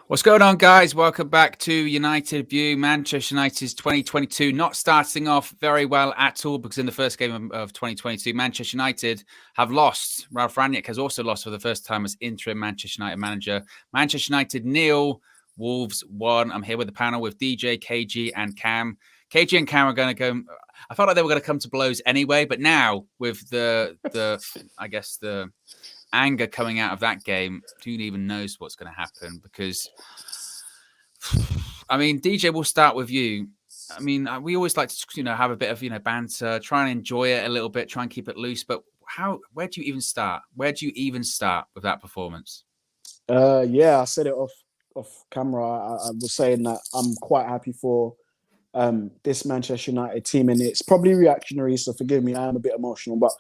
What's going on, guys? Welcome back to United View. Manchester United's 2022 not starting off very well at all because in the first game of 2022, Manchester United have lost. Ralf Rangnick has also lost for the first time as interim Manchester United manager. Manchester United 0, Wolves 1. I'm here with the panel with DJ, KG, and Cam. KG and Cam are going to go. I felt like they were going to come to blows anyway, but now with the anger coming out of that game, who even knows what's going to happen? Because, I mean, DJ, we'll start with you. I mean, we always like to, have a bit of, banter, try and enjoy it a little bit, try and keep it loose. But where do you even start? Where do you even start with that performance? I said it off camera. I was saying that I'm quite happy for this Manchester United team, and it's probably reactionary, so forgive me, I am a bit emotional, but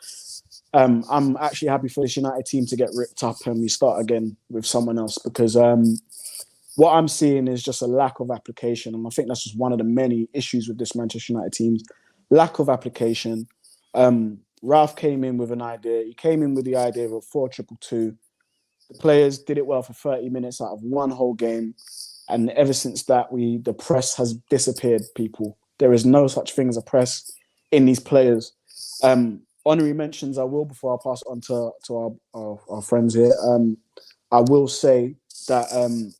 I'm actually happy for this United team to get ripped up and we start again with someone else, because what I'm seeing is just a lack of application, and I think that's just one of the many issues with this Manchester United team. Lack of application. Ralf came in with an idea. He came in with the idea of a 4-2-2. The players did it well for 30 minutes out of one whole game, and ever since that, the press has disappeared, people. There is no such thing as a press in these players. Honorary mentions I will, before I pass it on to our friends here. I will say that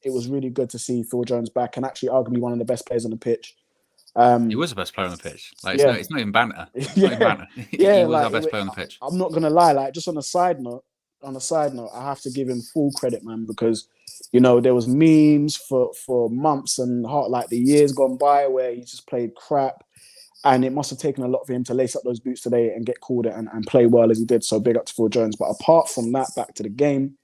it was really good to see Phil Jones back, and actually arguably one of the best players on the pitch. He was the best player on the pitch. It's not even banter. It's not even banter. He was our best player on the pitch. I'm not gonna lie. Just on a side note, I have to give him full credit, man, because there was memes for months and the years gone by where he just played crap. And it must have taken a lot for him to lace up those boots today and get called it and play well as he did. So big up to Phil Jones. But apart from that, back to the game.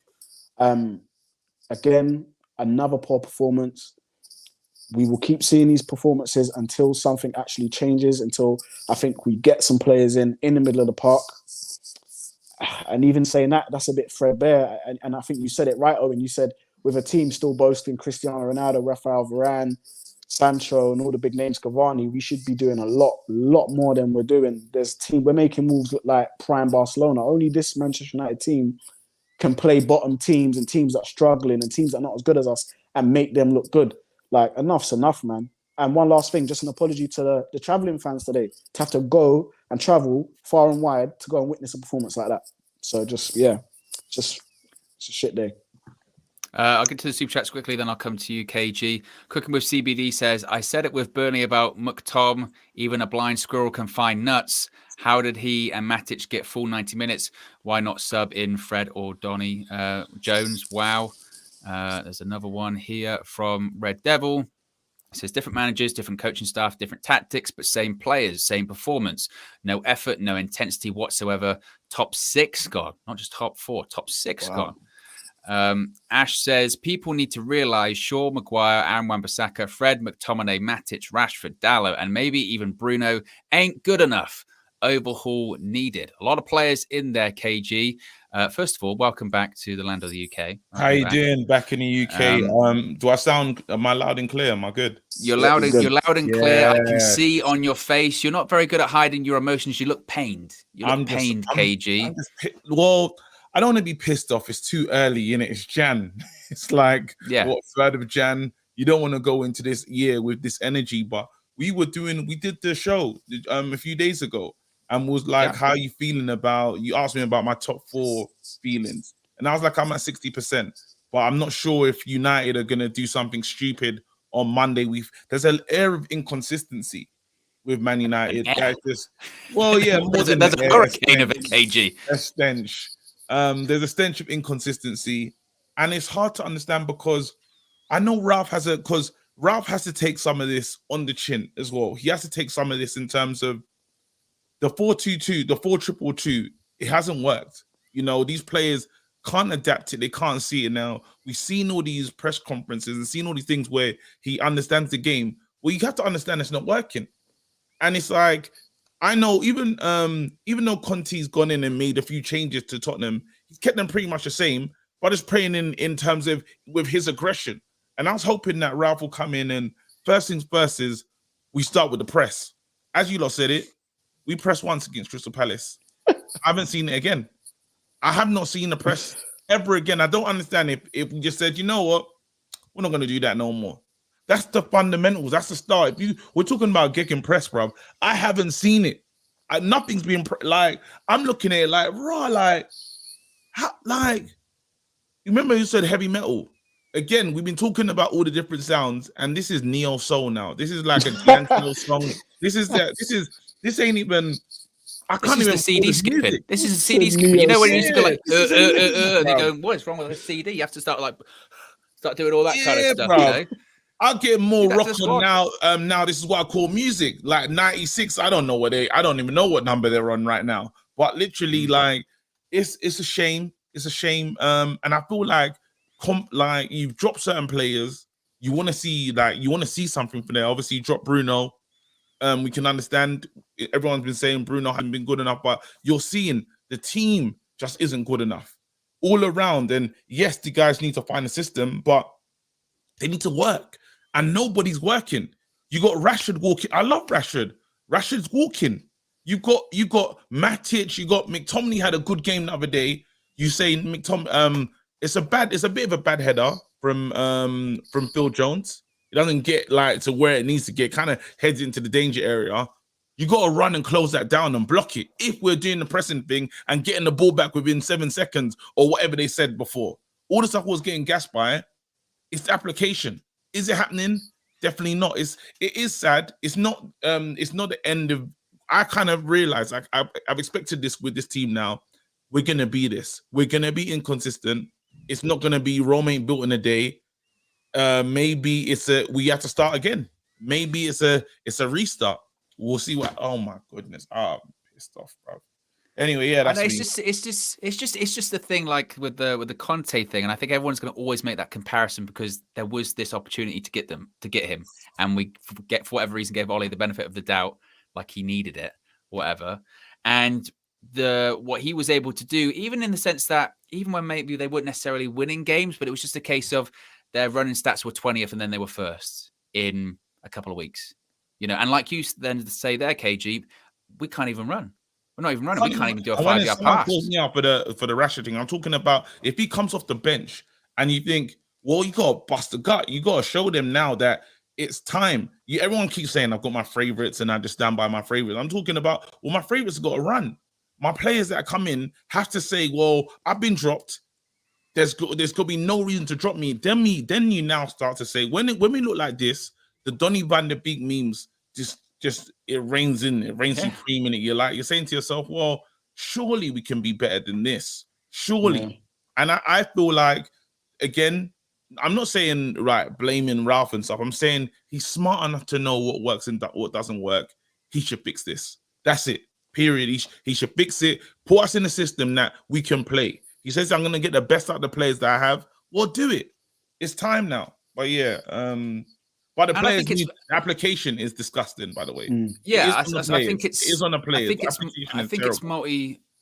Again, another poor performance. We will keep seeing these performances until something actually changes, until I think we get some players in the middle of the park. And even saying that's a bit threadbare. And I think you said it right, Owen. You said with a team still boasting Cristiano Ronaldo, Rafael Varane, Sancho and all the big names, Cavani, we should be doing a lot more than we're doing. We're making moves look like prime Barcelona. Only this Manchester United team can play bottom teams and teams that are struggling and teams that are not as good as us and make them look good. Enough's enough, man. And one last thing, just an apology to the travelling fans today, to have to go and travel far and wide to go and witness a performance like that. So just it's a shit day. I'll get to the super chats quickly, then I'll come to you, KG. Cooking with CBD says, I said it with Burnley about McTom. Even a blind squirrel can find nuts. How did he and Matic get full 90 minutes? Why not sub in Fred or Donny Jones? Wow. There's another one here from Red Devil. It says, different managers, different coaching staff, different tactics, but same players, same performance. No effort, no intensity whatsoever. Top 6 gone. Not just top 4, top 6 gone. Ash says, people need to realise Shaw, Maguire, Aaron Wan-Bissaka, Fred, McTominay, Matic, Rashford, Dalot, and maybe even Bruno ain't good enough. Overhaul needed. A lot of players in there, KG. First of all, welcome back to the land of the UK. How you doing back in the UK? Do I sound, am I loud and clear? Am I good? You're loud and clear. I can see on your face. You're not very good at hiding your emotions. You look pained. You look pained, KG. I don't want to be pissed off. It's too early, innit? It's Jan. It's like, 3rd of Jan. You don't want to go into this year with this energy, but we did the show a few days ago and was like, how are you feeling you asked me about my top 4 feelings. And I was like, I'm at 60%, but I'm not sure if United are going to do something stupid on Monday. There's an air of inconsistency with Man United. There's a hurricane of it, KG. A stench. There's a stench of inconsistency, and it's hard to understand because I know Ralf has to take some of this on the chin as well. He has to take some of this in terms of the 4-2-2, the 4-2-2. It hasn't worked. These players can't adapt it. They can't see it now. We've seen all these press conferences and seen all these things where he understands the game. Well, you have to understand it's not working, and it's like, I know even though Conte's gone in and made a few changes to Tottenham, he's kept them pretty much the same, but it's playing in terms of with his aggression. And I was hoping that Ralf will come in and first things first is we start with the press. As you lot said it, we pressed once against Crystal Palace. I haven't seen it again. I have not seen the press ever again. I don't understand if we just said, you know what, We're not going to do that no more. That's the fundamentals. That's the start. We're talking about getting pressed, bro. I haven't seen it. Nothing's been like. I'm looking at it like raw. Like, how? Like, you remember you said heavy metal? Again, we've been talking about all the different sounds, and this is neo soul now. This is like a D'Angelo song. This ain't even. I can't even. This is the CD skipping. Music. This is a CD skipping. You know when you used to go like, and you bro. go, what is wrong with the CD? You have to start doing all that kind of stuff. Bro. You know? I'll get more That's rock the on squad. now. Now this is what I call music. Like 96. I don't even know what number they're on right now. But literally, like, it's a shame. It's a shame. And I feel like you've dropped certain players. You want to see something from there. Obviously, you dropped Bruno. We can understand. Everyone's been saying Bruno hasn't been good enough, but you're seeing the team just isn't good enough all around. And yes, the guys need to find a system, but they need to work. And nobody's working. You got Rashford walking. I love Rashford. Rashford's walking. You got Matic. You got McTominay had a good game the other day. You say McTominay. It's a bit of a bad header from Phil Jones. It doesn't get like to where it needs to get. Kind of heads into the danger area. You got to run and close that down and block it. If we're doing the pressing thing and getting the ball back within 7 seconds or whatever they said before, all the stuff was getting gassed by. It's the application. Is it happening? Definitely not. It is sad. It's not the end of. I kind of realized I've expected this with this team now. We're gonna be this. We're gonna be inconsistent. It's not gonna be Rome ain't built in a day. Maybe we have to start again. Maybe it's a restart. We'll see what. Oh my goodness. I'm pissed off, bro. Anyway, yeah, that's it's just the thing, like with the Conte thing, and I think everyone's going to always make that comparison because there was this opportunity to get him, and we for whatever reason gave Ole the benefit of the doubt, like he needed it, whatever, and what he was able to do, even in the sense that even when maybe they weren't necessarily winning games, but it was just a case of their running stats were 20th and then they were first in a couple of weeks, you know, and like you then say there, KG, we can't even run. We're not even running. We can't even do a 5-yard pass. Calls me out for the Rashford thing. I'm talking about if he comes off the bench and you think, well, you got to bust the gut. You got to show them now that it's time. Everyone keeps saying I've got my favorites and I just stand by my favorites. I'm talking about, well, my favorites got to run. My players that come in have to say, well, I've been dropped. There's got to be no reason to drop me. Then you now start to say, when we look like this, the Donny van der Beek memes just it rains supreme in it. You're saying to yourself, well, surely we can be better than this. Surely. Yeah. And I feel like, again, I'm not saying blaming Ralf and stuff. I'm saying he's smart enough to know what works and what doesn't work. He should fix this. That's it. Period. He should fix it. Put us in a system that we can play. He says, I'm gonna get the best out of the players that I have. Well, do it. It's time now. But yeah, but the players need application is disgusting, by the way. Yeah, I think it is on the players.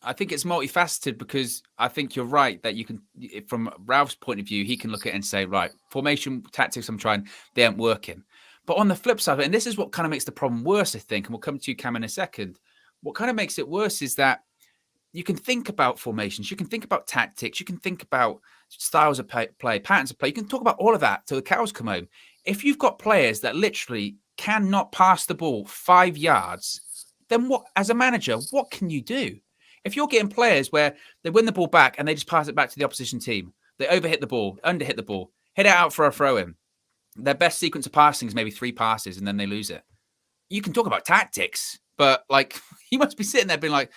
I think it's multifaceted because I think you're right that you can, from Ralph's point of view, he can look at it and say, right, formation tactics I'm trying, they aren't working. But on the flip side of it, and this is what kind of makes the problem worse, I think, and we'll come to you, Cam, in a second. What kind of makes it worse is that you can think about formations, you can think about tactics, you can think about styles of play, patterns of play. You can talk about all of that till the cows come home. If you've got players that literally cannot pass the ball 5 yards, then what, as a manager, what can you do? If you're getting players where they win the ball back and they just pass it back to the opposition team, they overhit the ball, underhit the ball, hit it out for a throw-in. Their best sequence of passing is maybe 3 passes and then they lose it. You can talk about tactics, but like you must be sitting there being like,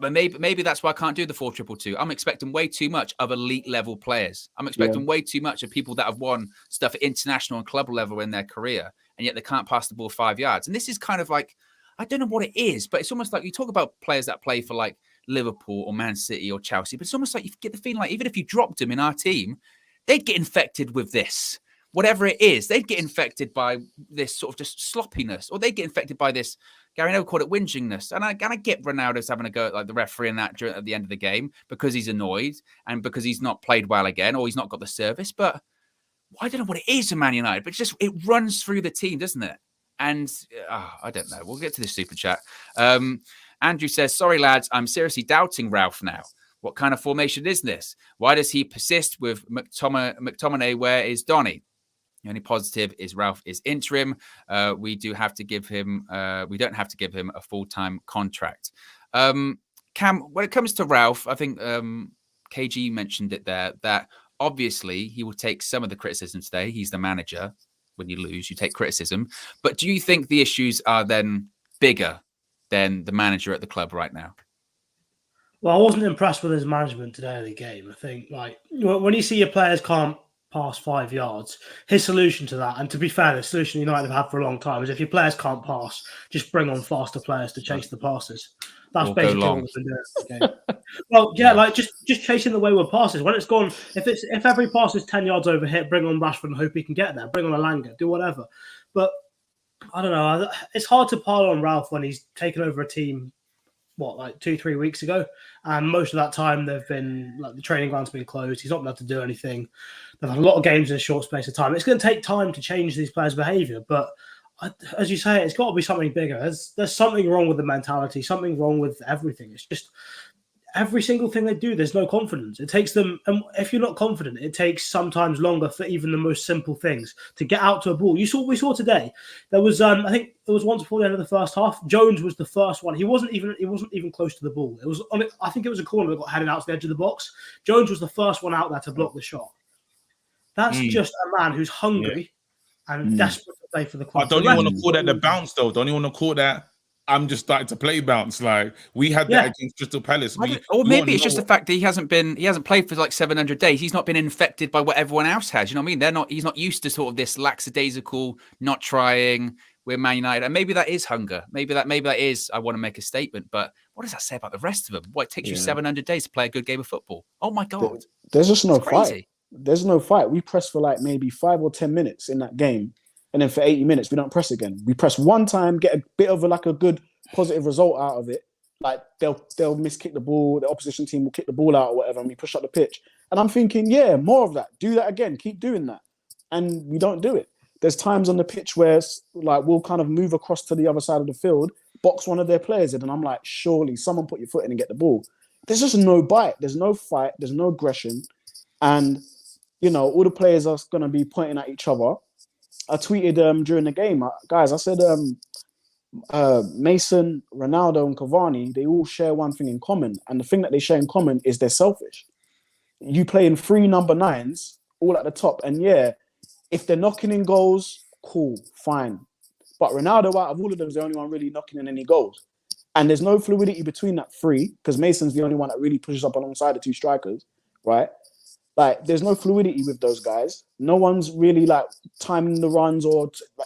but maybe that's why I can't do the 4-2-2. I'm expecting way too much of elite level players. I'm expecting way too much of people that have won stuff at international and club level in their career, and yet they can't pass the ball 5 yards. And this is kind of like, I don't know what it is, but it's almost like you talk about players that play for like Liverpool or Man City or Chelsea, but it's almost like you get the feeling like even if you dropped them in our team, they'd get infected with this. Whatever it is, they'd get infected by this sort of just sloppiness, or they'd get infected by this, Gary Neville called it whingingness. And I get Ronaldo's having a go at like the referee and that at the end of the game because he's annoyed and because he's not played well again or he's not got the service. But I don't know what it is in Man United, but it runs through the team, doesn't it? And I don't know. We'll get to this super chat. Andrew says, sorry, lads, I'm seriously doubting Ralf now. What kind of formation is this? Why does he persist with McTominay? Where is Donny? The only positive is Ralf is interim. We don't have to give him a full-time contract. Cam, when it comes to Ralf, I think KG mentioned it there, that obviously he will take some of the criticism today. He's the manager. When you lose, you take criticism. But do you think the issues are then bigger than the manager at the club right now? Well, I wasn't impressed with his management today of the game. I think, like, when you see your players can't pass 5 yards, his solution to that, and to be fair, the solution United have had for a long time, is if your players can't pass, just bring on faster players to chase the passes. That's basically what we've been doing in the game. Well, yeah, like just chasing the wayward passes. When it's gone, if every pass is 10 yards over hit, bring on Rashford and hope he can get there. Bring on Alanga, do whatever. But I don't know. It's hard to pile on Ralf when he's taken over a team, like 2-3 weeks ago, and most of that time they've been like the training ground's been closed. He's not been able to do anything. They've had a lot of games in a short space of time. It's going to take time to change these players' behaviour, but as you say, it's got to be something bigger. There's something wrong with the mentality, something wrong with everything. It's just every single thing they do, there's no confidence. It takes them, and if you're not confident, it takes sometimes longer for even the most simple things to get out to a ball. We saw today. There was, I think it was once before the end of the first half. Jones was the first one. He wasn't even close to the ball. It was I think it was a corner that got headed out to the edge of the box. Jones was the first one out there to block the shot. That's just a man who's hungry and desperate to play for the club. I don't even want to call that the bounce, though. Don't even want to call that I'm just starting to play bounce. Like we had that against Crystal Palace. Or maybe it's just the fact that he hasn't played for like 700 days. He's not been infected by what everyone else has. You know what I mean? He's not used to sort of this lackadaisical, not trying. We're Man United, and maybe that is hunger. Maybe that is I want to make a statement. But what does that say about the rest of them? What, it takes you 700 days to play a good game of football? Oh my god! There's just no fight. There's no fight. We press for like maybe 5 or 10 minutes in that game, and then for 80 minutes we don't press again. We press one time, get a bit of a good positive result out of it. Like they'll miss kick the ball, the opposition team will kick the ball out or whatever, and we push up the pitch. And I'm thinking, yeah, more of that. Do that again. Keep doing that. And we don't do it. There's times on the pitch where like we'll kind of move across to the other side of the field, box one of their players in, and I'm like, surely someone put your foot in and get the ball. There's just no bite. There's no fight. There's no aggression. And, you know, all the players are going to be pointing at each other. I tweeted during the game, guys, I said Mason, Ronaldo and Cavani, they all share one thing in common. And the thing that they share in common is they're selfish. You play in 3 number 9s, all at the top. And yeah, if they're knocking in goals, cool, fine. But Ronaldo, out of all of them, is the only one really knocking in any goals. And there's no fluidity between that 3, because Mason's the only one that really pushes up alongside the 2 strikers, right? Like, there's no fluidity with those guys. No one's really, like, timing the runs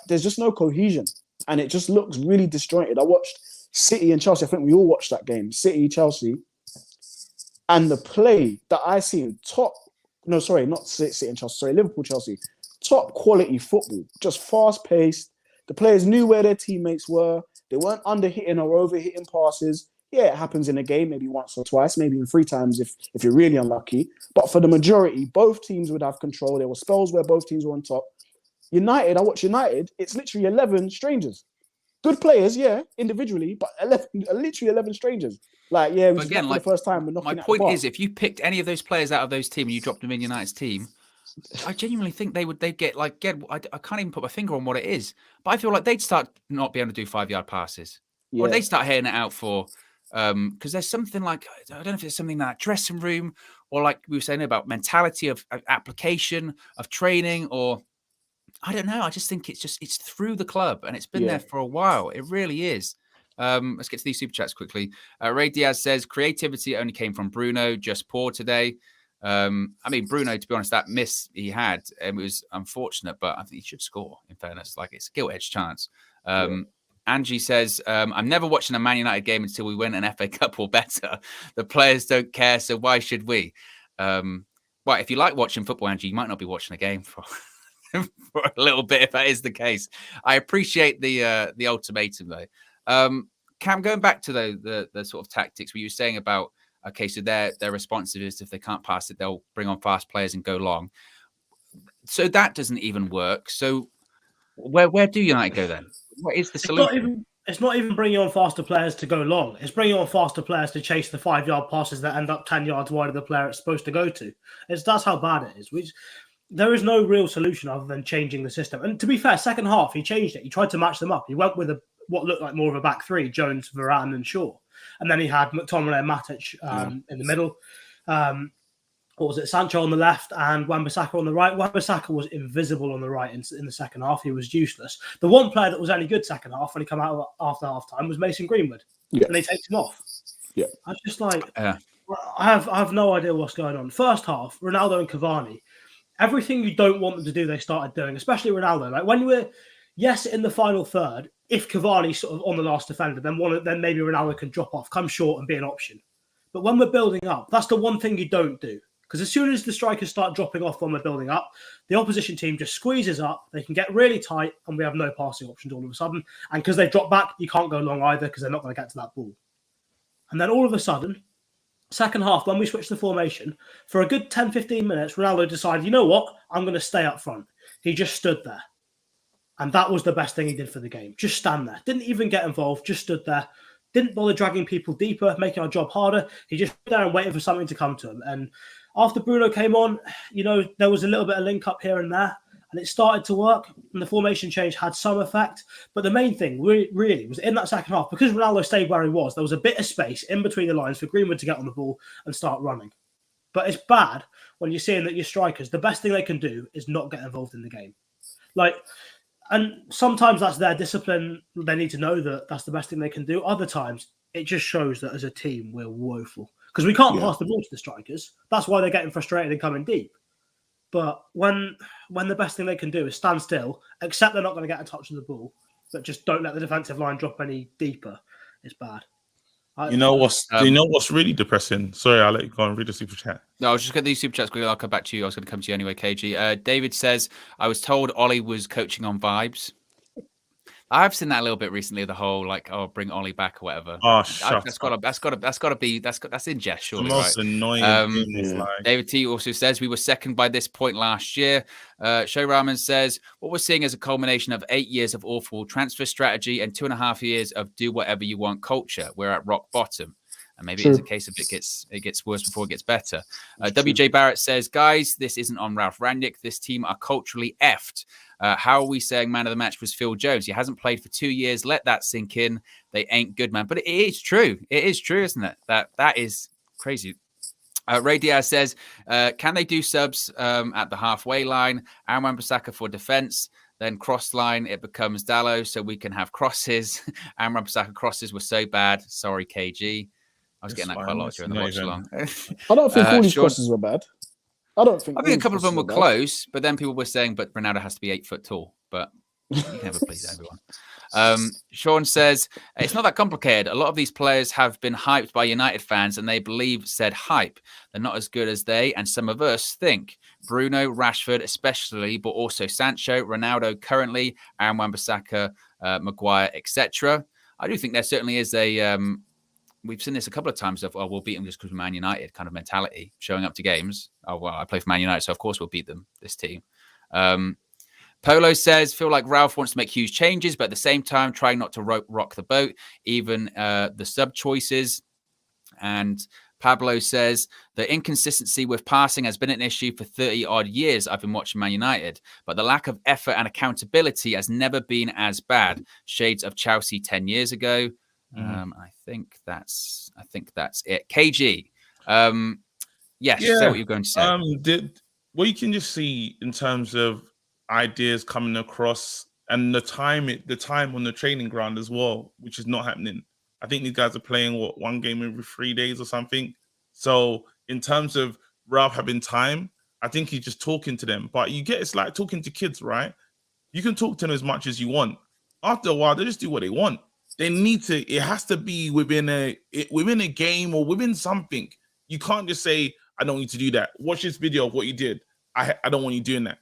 there's just no cohesion. And it just looks really disjointed. I watched City and Chelsea. I think we all watched that game. City, Chelsea. And the play that I seen, not City and Chelsea, sorry, Liverpool, Chelsea. Top quality football, just fast-paced. The players knew where their teammates were. They weren't under-hitting or over-hitting passes. Yeah, it happens in a game, maybe once or twice, maybe even 3 times if you're really unlucky. But for the majority, both teams would have control. There were spells where both teams were on top. United, I watch United, it's literally 11 strangers. Good players, yeah, individually, but literally 11 strangers. Like, yeah, we again, like, for the first time. We're knocking my point is, if you picked any of those players out of those teams and you dropped them in United's team, I genuinely think they'd get. I can't even put my finger on what it is, but I feel like they'd start not being able to do 5-yard passes, or they'd start hitting it out for. Because there's something like, I don't know if it's something in that dressing room, or like we were saying about mentality of application of training, or I don't know. I just think it's through the club, and it's been there for a while. It really is. Let's get to these super chats quickly. Ray Diaz says creativity only came from Bruno, just poor today. I mean, Bruno, to be honest, that miss he had, it was unfortunate, but I think he should score, in fairness. Like, it's a gilt-edged chance. Angie says, I'm never watching a Man United game until we win an FA Cup or better. The players don't care, so why should we? Well, if you like watching football, Angie, you might not be watching a game for a little bit, if that is the case. I appreciate the ultimatum, though. Cam, going back to the sort of tactics where you were saying about, okay, so their responsive is if they can't pass it, they'll bring on fast players and go long. So that doesn't even work. So where do United go then? What is the solution? It's not even bringing on faster players to go long. It's bringing on faster players to chase the 5-yard passes that end up 10 yards wide of the player it's supposed to go to. That's how bad it is. there is no real solution other than changing the system. And to be fair, second half, he changed it. He tried to match them up. He went with what looked like more of a back three, Jones, Varane and Shaw. And then he had McTominay and Matic in the middle. What was it? Sancho on the left and Wan-Bissaka on the right. Wan-Bissaka was invisible on the right in the second half. He was useless. The one player that was only good second half when he came out after half time was Mason Greenwood. Yeah. And they takes him off. Yeah. I was just like, I have no idea what's going on. First half, Ronaldo and Cavani, everything you don't want them to do, they started doing, especially Ronaldo. Like when we're, in the final third, if Cavani's sort of on the last defender, then maybe Ronaldo can drop off, come short and be an option. But when we're building up, that's the one thing you don't do. Because as soon as the strikers start dropping off when we're building up, the opposition team just squeezes up. They can get really tight and we have no passing options all of a sudden. And because they drop back, you can't go long either because they're not going to get to that ball. And then all of a sudden, second half, when we switched the formation, for a good 10, 15 minutes, Ronaldo decided, you know what? I'm going to stay up front. He just stood there. And that was the best thing he did for the game. Just stand there. Didn't even get involved. Just stood there. Didn't bother dragging people deeper, making our job harder. He just stood there and waited for something to come to him. And after Bruno came on, there was a little bit of link up here and there. And it started to work. And the formation change had some effect. But the main thing really was in that second half, because Ronaldo stayed where he was, there was a bit of space in between the lines for Greenwood to get on the ball and start running. But it's bad when you're seeing that your strikers, the best thing they can do is not get involved in the game. And sometimes that's their discipline. They need to know that that's the best thing they can do. Other times, it just shows that as a team, we're woeful. Because we can't pass the ball to the strikers. That's why they're getting frustrated and coming deep. But when the best thing they can do is stand still, accept they're not going to get a touch of the ball, but just don't let the defensive line drop any deeper, it's bad. Do you know what's really depressing? Sorry, I'll let you go and read the super chat. No, I was just getting these super chats quickly. I'll come back to you. I was going to come to you anyway, KG. David says, I was told Ollie was coaching on vibes. I've seen that a little bit recently. The whole bring Ollie back or whatever. Oh, that's got to be that's in jest, surely. The most right? annoying thing is David T also says we were second by this point last year. Show Rahman says what we're seeing is a culmination of 8 years of awful transfer strategy and 2.5 years of do whatever you want culture. We're at rock bottom. And maybe it's a case of it gets worse before it gets better. WJ Barrett says, guys, this isn't on Ralf Rangnick. This team are culturally effed. How are we saying man of the match was Phil Jones? He hasn't played for 2 years. Let that sink in. They ain't good, man. But it is true. It is true, isn't it? That is crazy. Ray Diaz says, can they do subs at the halfway line? Aaron Wan-Bissaka for defense. Then cross line, it becomes Dallo, so we can have crosses. Aaron Wan-Bissaka crosses were so bad. Sorry, KG. I was getting that quite a lot during the watch along. I don't think all these crosses were bad. I think a couple of them were close, but then people were saying, but Ronaldo has to be 8 foot tall. But you can never please everyone. Sean says, it's not that complicated. A lot of these players have been hyped by United fans and they believe said hype. They're not as good as they and some of us think. Bruno, Rashford especially, but also Sancho, Ronaldo currently, Aaron Wan-Bissaka, Maguire, etc. I do think there certainly is a... we've seen this a couple of times of, we'll beat them just because we're Man United kind of mentality, showing up to games. Oh, well, I play for Man United, so of course we'll beat them, this team. Polo says, feel like Ralf wants to make huge changes, but at the same time, trying not to rock the boat, even the sub choices. And Pablo says, the inconsistency with passing has been an issue for 30 odd years I've been watching Man United, but the lack of effort and accountability has never been as bad. Shades of Chelsea 10 years ago. I think that's it. KG. Say what you're going to say. What you can just see in terms of ideas coming across and the time on the training ground as well, which is not happening. I think these guys are playing one game every 3 days or something. So in terms of Ralf having time, I think he's just talking to them. But it's like talking to kids, right? You can talk to them as much as you want. After a while, they just do what they want. They need to. It has to be within a game or within something. You can't just say, "I don't need to do that." Watch this video of what you did. I don't want you doing that.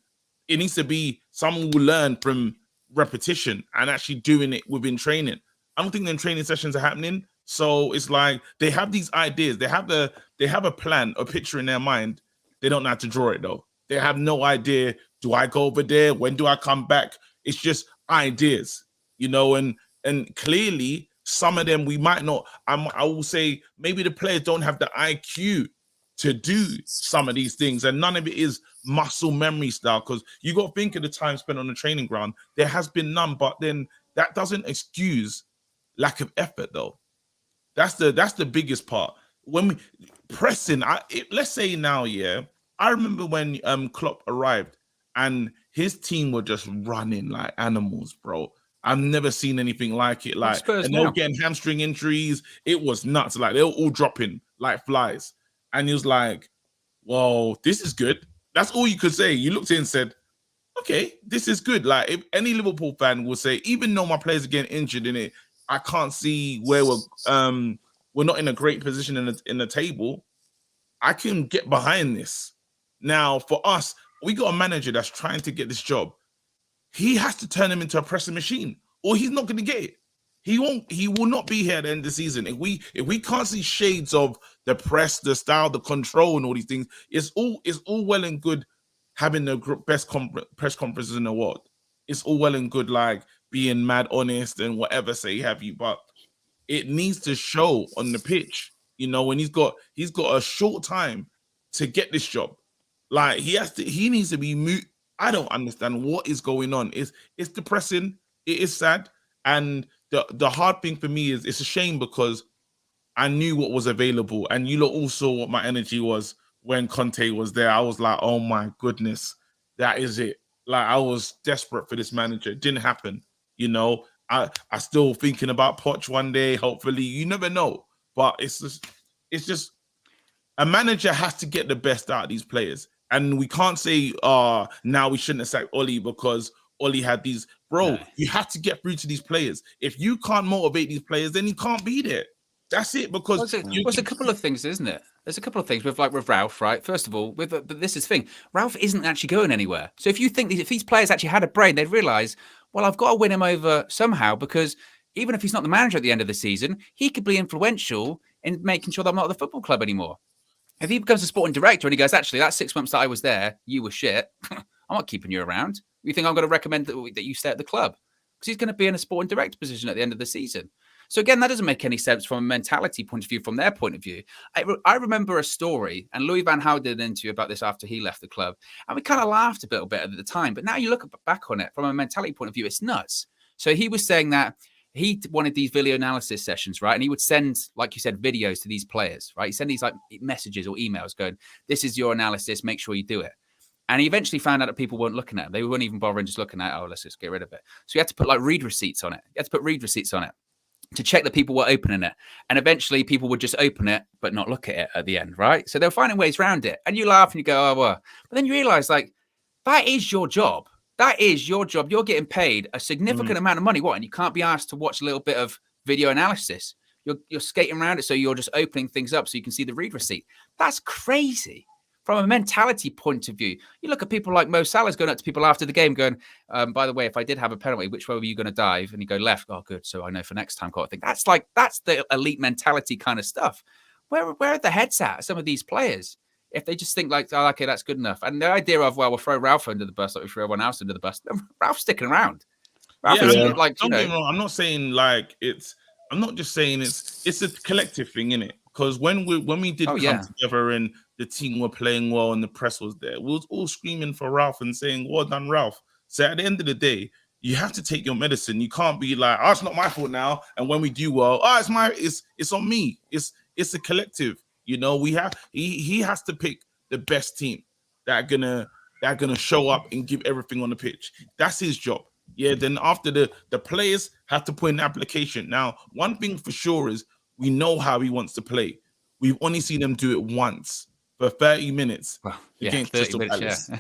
It needs to be someone who learn from repetition and actually doing it within training. I don't think them training sessions are happening. So it's like they have these ideas. They have a plan, a picture in their mind. They don't know how to draw it though. They have no idea. Do I go over there? When do I come back? It's just ideas, And clearly, some of them we might not. I will say maybe the players don't have the IQ to do some of these things, and none of it is muscle memory style, because you got to think of the time spent on the training ground. There has been none, but then that doesn't excuse lack of effort, though. That's the biggest part. When we pressing, let's say now, yeah, I remember when Klopp arrived and his team were just running like animals, bro. I've never seen anything like it. Like, and they were getting hamstring injuries. It was nuts. Like, they were all dropping like flies. And he was like, whoa, this is good. That's all you could say. You looked at it and said, okay, this is good. Like, if any Liverpool fan will say, even though my players are getting injured in it, I can't see where we're not in a great position in the table. I can get behind this. Now, for us, we got a manager that's trying to get this job. He has to turn him into a pressing machine, or he's not going to get it. He will not be here at the end of the season. If we can't see shades of the press, the style, the control, and all these things, it's all well and good having the best press conferences in the world. It's all well and good, like being mad honest and whatever say have you, but it needs to show on the pitch. You know, when he's got a short time to get this job. Like, he needs to be I don't understand what is going on. It's depressing. It is sad. And the hard thing for me is, it's a shame because I knew what was available, and you lot all saw what my energy was when Conte was there. I was like, oh my goodness, that is it. Like, I was desperate for this manager. It didn't happen. You know, I still thinking about Poch one day. Hopefully, you never know. But it's just a manager has to get the best out of these players. And we can't say, now we shouldn't have sacked Oli because Oli had these. Bro, no. You have to get through to these players. If you can't motivate these players, then you can't be there. That's it. Because there's a couple of things, isn't it? There's a couple of things with Ralf, right? First of all, but this is the thing. Ralf isn't actually going anywhere. So if you think if these players actually had a brain, they'd realise, well, I've got to win him over somehow, because even if he's not the manager at the end of the season, he could be influential in making sure that I'm not at the football club anymore. If he becomes a sporting director and he goes, actually, that 6 months that I was there, you were shit. I'm not keeping you around. You think I'm going to recommend that you stay at the club? Because he's going to be in a sporting director position at the end of the season. So again, that doesn't make any sense from a mentality point of view, from their point of view. I remember a story, and Louis van Gaal did an interview about this after he left the club. And we kind of laughed a little bit at the time. But now you look back on it from a mentality point of view, it's nuts. So he was saying that he wanted these video analysis sessions, right? And he would send, like you said, videos to these players, right? He sent these like messages or emails going, this is your analysis, make sure you do it. And he eventually found out that people weren't looking at it. They weren't even bothering just looking at it. Oh, let's just get rid of it. So he had to put like read receipts on it. He had to put read receipts on it to check that people were opening it. And eventually people would just open it, but not look at it at the end, right? So they were finding ways around it. And you laugh and you go, oh, well. But then you realize, like, that is your job. That is your job. You're getting paid a significant amount of money. What? And you can't be asked to watch a little bit of video analysis. You're skating around it, so you're just opening things up so you can see the read receipt. That's crazy. From a mentality point of view, you look at people like Mo Salah's going up to people after the game going, by the way, if I did have a penalty, which way were you going to dive? And you go left. Oh, good. So I know for next time. I think that's the elite mentality kind of stuff. Where are the heads at, some of these players? If they just think like, oh, okay, that's good enough. And the idea of, well, we'll throw Ralf under the bus like we throw everyone else under the bus. Ralph's sticking around. Ralf is like, don't get me wrong, I'm not saying like I'm not just saying it's a collective thing, innit? Because when we did come together and the team were playing well and the press was there, we was all screaming for Ralf and saying, well done, Ralf. So at the end of the day, you have to take your medicine. You can't be like, oh, it's not my fault now. And when we do well, oh, it's on me. It's a collective. You know, he has to pick the best team that are gonna show up and give everything on the pitch. That's his job. Yeah, then after the players have to put in the application. Now, one thing for sure is we know how he wants to play. We've only seen him do it once for 30 minutes against Crystal Palace.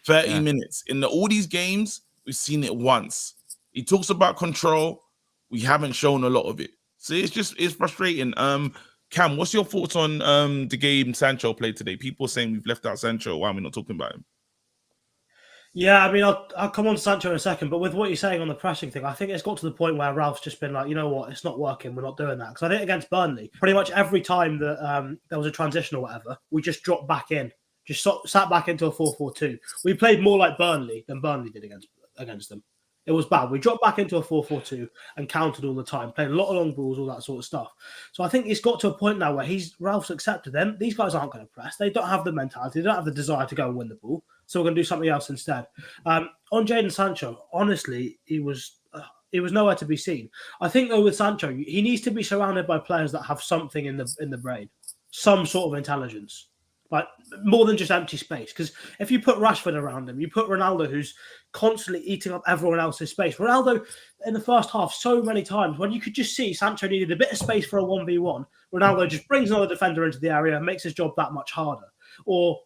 30 minutes. In all these games, we've seen it once. He talks about control. We haven't shown a lot of it. So it's frustrating. Cam, what's your thoughts on the game Sancho played today? People are saying we've left out Sancho. Why are we not talking about him? Yeah, I mean, I'll come on to Sancho in a second, but with what you're saying on the pressing thing, I think it's got to the point where Ralph's just been like, you know what, it's not working, we're not doing that. Because I think against Burnley, pretty much every time that there was a transition or whatever, we just dropped back in, just sat back into a 4-4-2. We played more like Burnley than Burnley did against them. It was bad. We dropped back into a 4-4-2 and countered all the time, playing a lot of long balls, all that sort of stuff. So I think it's got to a point now where Ralph's accepted them. These guys aren't going to press. They don't have the mentality. They don't have the desire to go and win the ball. So we're going to do something else instead. On Jadon Sancho, honestly, he was nowhere to be seen. I think though with Sancho, he needs to be surrounded by players that have something in the brain, some sort of intelligence. Like more than just empty space. Because if you put Rashford around him, you put Ronaldo, who's constantly eating up everyone else's space. Ronaldo, in the first half, so many times, when you could just see Sancho needed a bit of space for a 1v1, Ronaldo just brings another defender into the area and makes his job that much harder. Or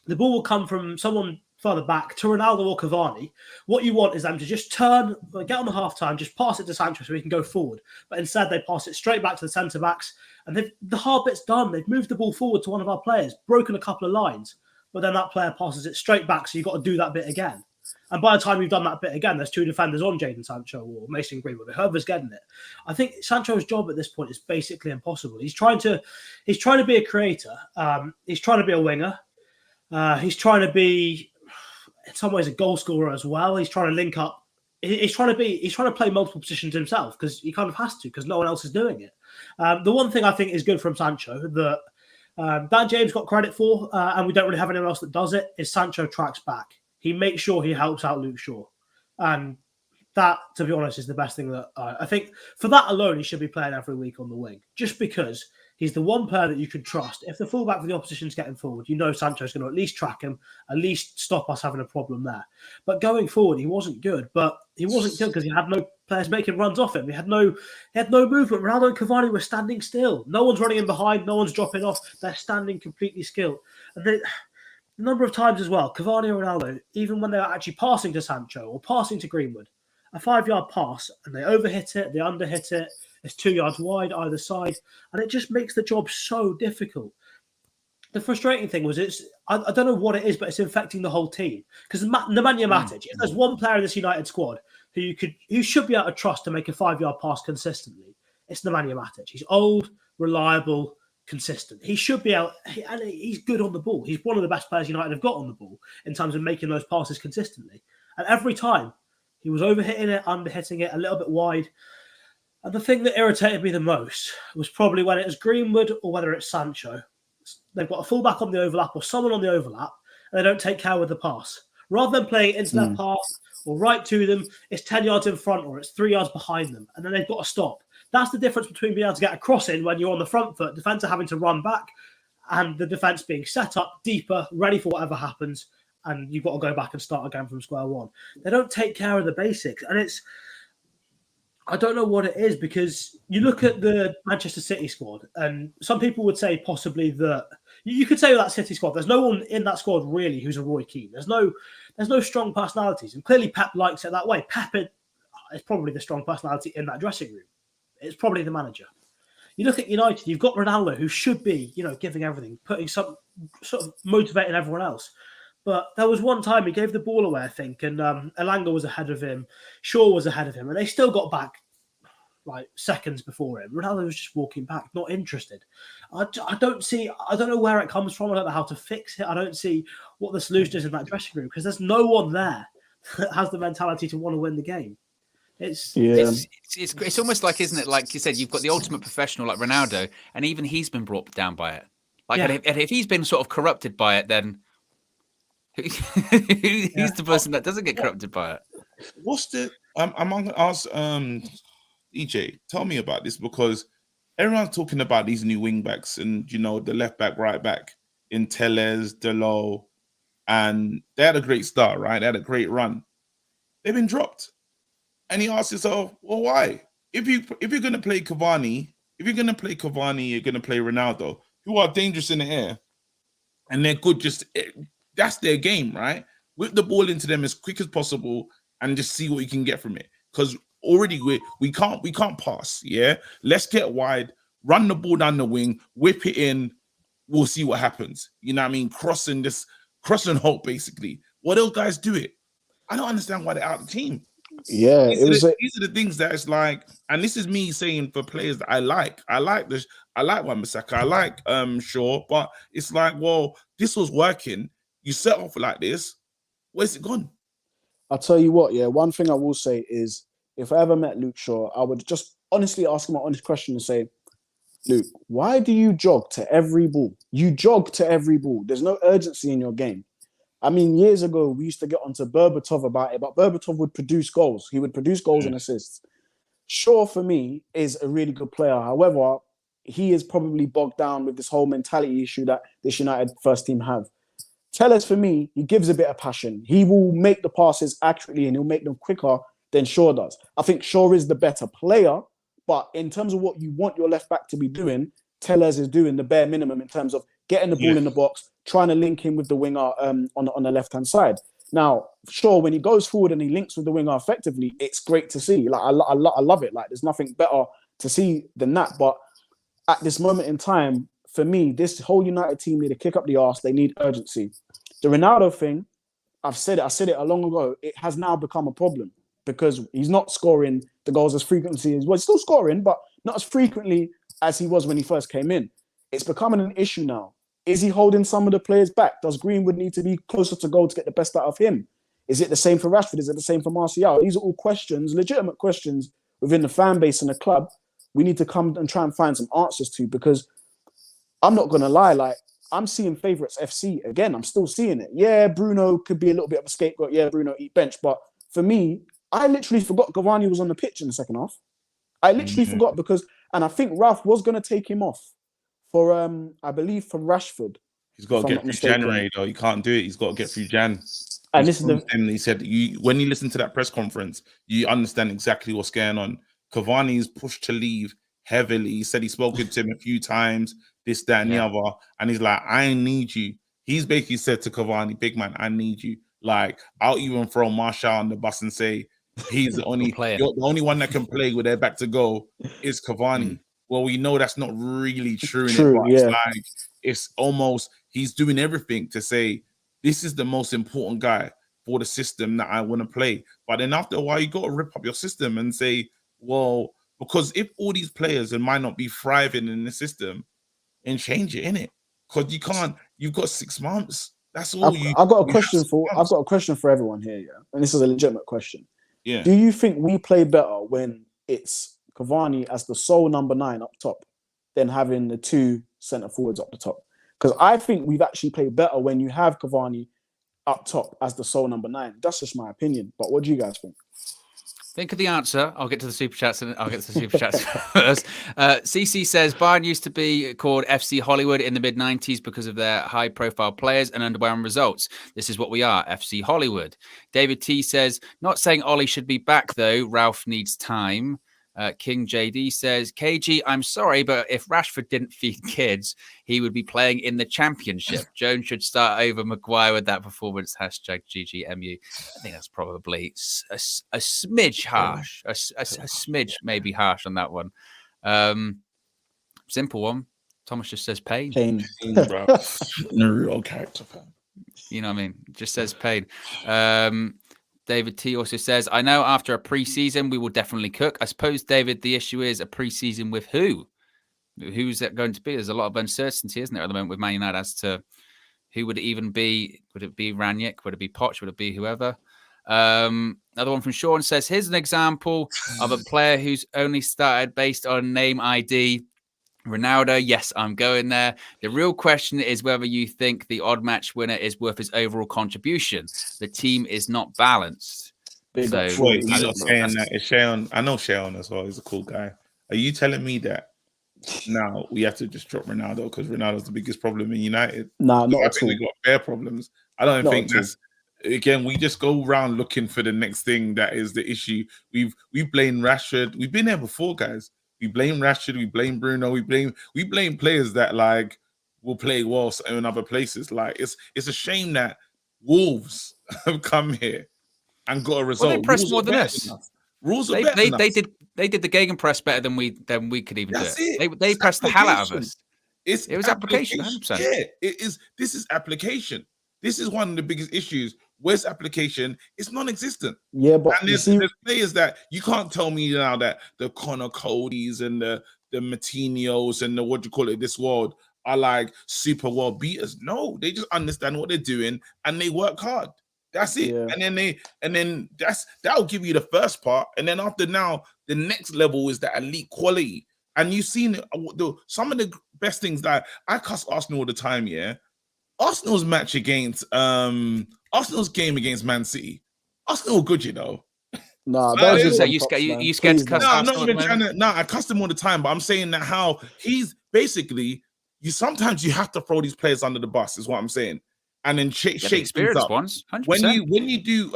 the ball will come from someone further back to Ronaldo or Cavani. What you want is them to just turn, get on the half-time, just pass it to Sancho so he can go forward. But instead, they pass it straight back to the centre-backs. And the hard bit's done. They've moved the ball forward to one of our players, broken a couple of lines. But then that player passes it straight back, so you've got to do that bit again. And by the time you've done that bit again, there's two defenders on Jadon Sancho or Mason Greenwood, whoever's getting it. I think Sancho's job at this point is basically impossible. He's trying to be a creator. He's trying to be a winger. He's trying to be, in some ways, a goal scorer as well. He's trying to link up. He's trying to play multiple positions himself because he kind of has to because no one else is doing it. The one thing I think is good from Sancho that Dan James got credit for, and we don't really have anyone else that does it, is Sancho tracks back. He makes sure he helps out Luke Shaw. And that, to be honest, is the best thing that I think for that alone, he should be playing every week on the wing, just because he's the one player that you can trust. If the fullback for the opposition's getting forward, you know Sancho's going to at least track him, at least stop us having a problem there. But going forward, he wasn't good. But he wasn't good because he had no players making runs off him. He had no movement. Ronaldo and Cavani were standing still. No one's running in behind. No one's dropping off. They're standing completely still. And the number of times as well, Cavani and Ronaldo, even when they were actually passing to Sancho or passing to Greenwood, a 5-yard pass, and they overhit it, they underhit it. It's 2 yards wide either side, and it just makes the job so difficult. The frustrating thing was I don't know what it is, but it's infecting the whole team. Because Nemanja Matic, if there's one player in this United squad who should be able to trust to make a 5-yard pass consistently, it's Nemanja Matic. He's old, reliable, consistent. He should be able, and he's good on the ball. He's one of the best players United have got on the ball in terms of making those passes consistently. And every time he was overhitting it, underhitting it, a little bit wide. And the thing that irritated me the most was probably when it was Greenwood or whether it's Sancho. They've got a fullback on the overlap or someone on the overlap, and they don't take care with the pass. Rather than playing into that pass or right to them, it's 10 yards in front or it's 3 yards behind them, and then they've got to stop. That's the difference between being able to get a cross in when you're on the front foot, defence are having to run back, and the defence being set up deeper, ready for whatever happens, and you've got to go back and start again from square one. They don't take care of the basics, and I don't know what it is, because you look at the Manchester City squad, and some people would say possibly that you could say with that City squad, there's no one in that squad really who's a Roy Keane. There's no strong personalities, and clearly Pep likes it that way. Pep is probably the strong personality in that dressing room. It's probably the manager. You look at United, you've got Ronaldo, who should be, giving everything, putting some sort of motivating everyone else. But there was one time he gave the ball away, I think, and Elanga was ahead of him, Shaw was ahead of him, and they still got back like seconds before him. Ronaldo was just walking back, not interested. I don't know where it comes from. I don't know how to fix it. I don't see what the solution is in that dressing room, because there's no one there that has the mentality to want to win the game. It's almost like, isn't it? Like you said, you've got the ultimate professional like Ronaldo, and even he's been brought down by it. Like, and if he's been sort of corrupted by it, then who's the person that doesn't get corrupted by it? What's the? I'm going to ask EJ. Tell me about this, because everyone's talking about these new wing backs, and the left back, right back in Tellez, Delo, and they had a great start, right? They had a great run. They've been dropped. And he asks himself, well, why? If you're going to play Cavani, you're going to play Ronaldo, who are dangerous in the air, and they're good. That's their game, right? Whip the ball into them as quick as possible and just see what you can get from it. Because already we can't pass. Yeah, let's get wide, run the ball down the wing, whip it in. We'll see what happens. You know what I mean? Cross and hope, basically. Well, those guys do it. I don't understand why they're out of the team. Yeah, these are the things that it's like, and this is me saying for players that I like. I like Wan-Bissaka, I like Shaw, but it's like, well, this was working. You set off like this. Where's it gone? I'll tell you what, yeah, one thing I will say is if I ever met Luke Shaw, I would just honestly ask him an honest question and say, Luke, why do you jog to every ball? You jog to every ball. There's no urgency in your game. I mean, years ago, we used to get onto Berbatov about it, but Berbatov would produce goals. He would produce goals and assists. Shaw, for me, is a really good player. However, he is probably bogged down with this whole mentality issue that this United first team have. Tellers, for me, he gives a bit of passion. He will make the passes accurately and he'll make them quicker than Shaw does. I think Shaw is the better player, but in terms of what you want your left back to be doing, Tellers is doing the bare minimum in terms of getting the ball in the box, trying to link in with the winger on the left-hand side. Now, Shaw, when he goes forward and he links with the winger effectively, it's great to see. Like I love it. Like there's nothing better to see than that. But at this moment in time, for me, this whole United team need to kick up the arse. They need urgency. The Ronaldo thing, I said it a long ago. It has now become a problem because he's not scoring the goals as frequently as he's still scoring, but not as frequently as he was when he first came in. It's becoming an issue now. Is he holding some of the players back? Does Greenwood need to be closer to goal to get the best out of him? Is it the same for Rashford? Is it the same for Martial? These are all questions, legitimate questions within the fan base and the club. We need to come and try and find some answers to, because I'm not going to lie, like I'm seeing favourites FC again. I'm still seeing it. Yeah, Bruno could be a little bit of a scapegoat. Yeah, Bruno eat bench. But for me, I literally forgot Cavani was on the pitch in the second half. I literally forgot because, and I think Ralf was going to take him off for, I believe, for Rashford. He's got to get through January, though. He can't do it. He's got to get through Jan. And this is he said, when you listen to that press conference, you understand exactly what's going on. Cavani's pushed to leave heavily. He said he spoke to him a few times, this, that, and the other. And he's like, I need you. He's basically said to Cavani, big man, I need you. Like, I'll even throw Martial on the bus and say, he's the only the only one that can play with their back to goal is Cavani. Well, we know that's not really true. It's like, it's almost, he's doing everything to say, this is the most important guy for the system that I want to play. But then after a while, you got to rip up your system and say, well, because if all these players might not be thriving in the system, and change it, innit? Because you can't, you've got 6 months. That's all I've got a question for everyone here, yeah. And this is a legitimate question. Yeah. Do you think we play better when it's Cavani as the sole number 9 up top than having the 2 centre forwards up the top? Because I think we've actually played better when you have Cavani up top as the sole number 9. That's just my opinion. But what do you guys think? Think of the answer. I'll get to the super chats and I'll get to the super chats first. CC says Bayern used to be called FC Hollywood in the mid-90s because of their high-profile players and underwhelming results. This is what we are, FC Hollywood. David T says, not saying Ollie should be back though. Ralf needs time. King JD says, KG, I'm sorry, but if Rashford didn't feed kids, he would be playing in the championship. Jones should start over Maguire with that performance. Hashtag GGMU. I think that's probably a smidge harsh. A smidge maybe harsh on that one. Simple one. Thomas just says pain. Pain. Bro. No real character fan. You know what I mean? Just says pain. David T also says, I know after a pre-season, we will definitely cook. I suppose, David, the issue is a pre-season with who? Who's that going to be? There's a lot of uncertainty, isn't there, at the moment with Man United as to who would it even be? Would it be Rangnick? Would it be Poch? Would it be whoever? Another one from Sean says, here's an example of a player who's only started based on name ID. Ronaldo, yes, I'm going there. The real question is whether you think the odd match winner is worth his overall contribution. The team is not balanced. Wait, you're not saying that. It's Shayon. I know Shayon as well. He's a cool guy. Are you telling me that now we have to just drop Ronaldo because Ronaldo's the biggest problem in United? No, not I think we got bare problems. I don't think that's. Again, we just go around looking for the next thing that is the issue. We blame Rashford. We've been there before, guys. We blame Rashford, we blame Bruno, we blame players that like will play well in other places. Like it's a shame that Wolves have come here and got a result. Well, they pressed more than us. Rules are better than us. They did the Gegenpress better than we could even do it. They pressed the hell out of us. It was application, 100%. Yeah, it is. This is application. This is one of the biggest issues. Where's application? It's non-existent. Yeah, but and there's players that you can't tell me now that the Connor Codys and the Martinios and the this world are like super world beaters. No, they just understand what they're doing and they work hard. That's it. Yeah. And then that'll give you the first part. And then after now, the next level is that elite quality. And you've seen some of the best things that I cuss Arsenal all the time. Yeah, Arsenal's game against Man City. Arsenal good, you know. Nah, I was don't gonna give say them you props, scared man. to cuss No, I'm not Arsenal at even the trying moment? to. No, I cuss them all the time, but I'm saying that how he's basically sometimes you have to throw these players under the bus, is what I'm saying, and then shake things Experienced up. ones, 100%. When you do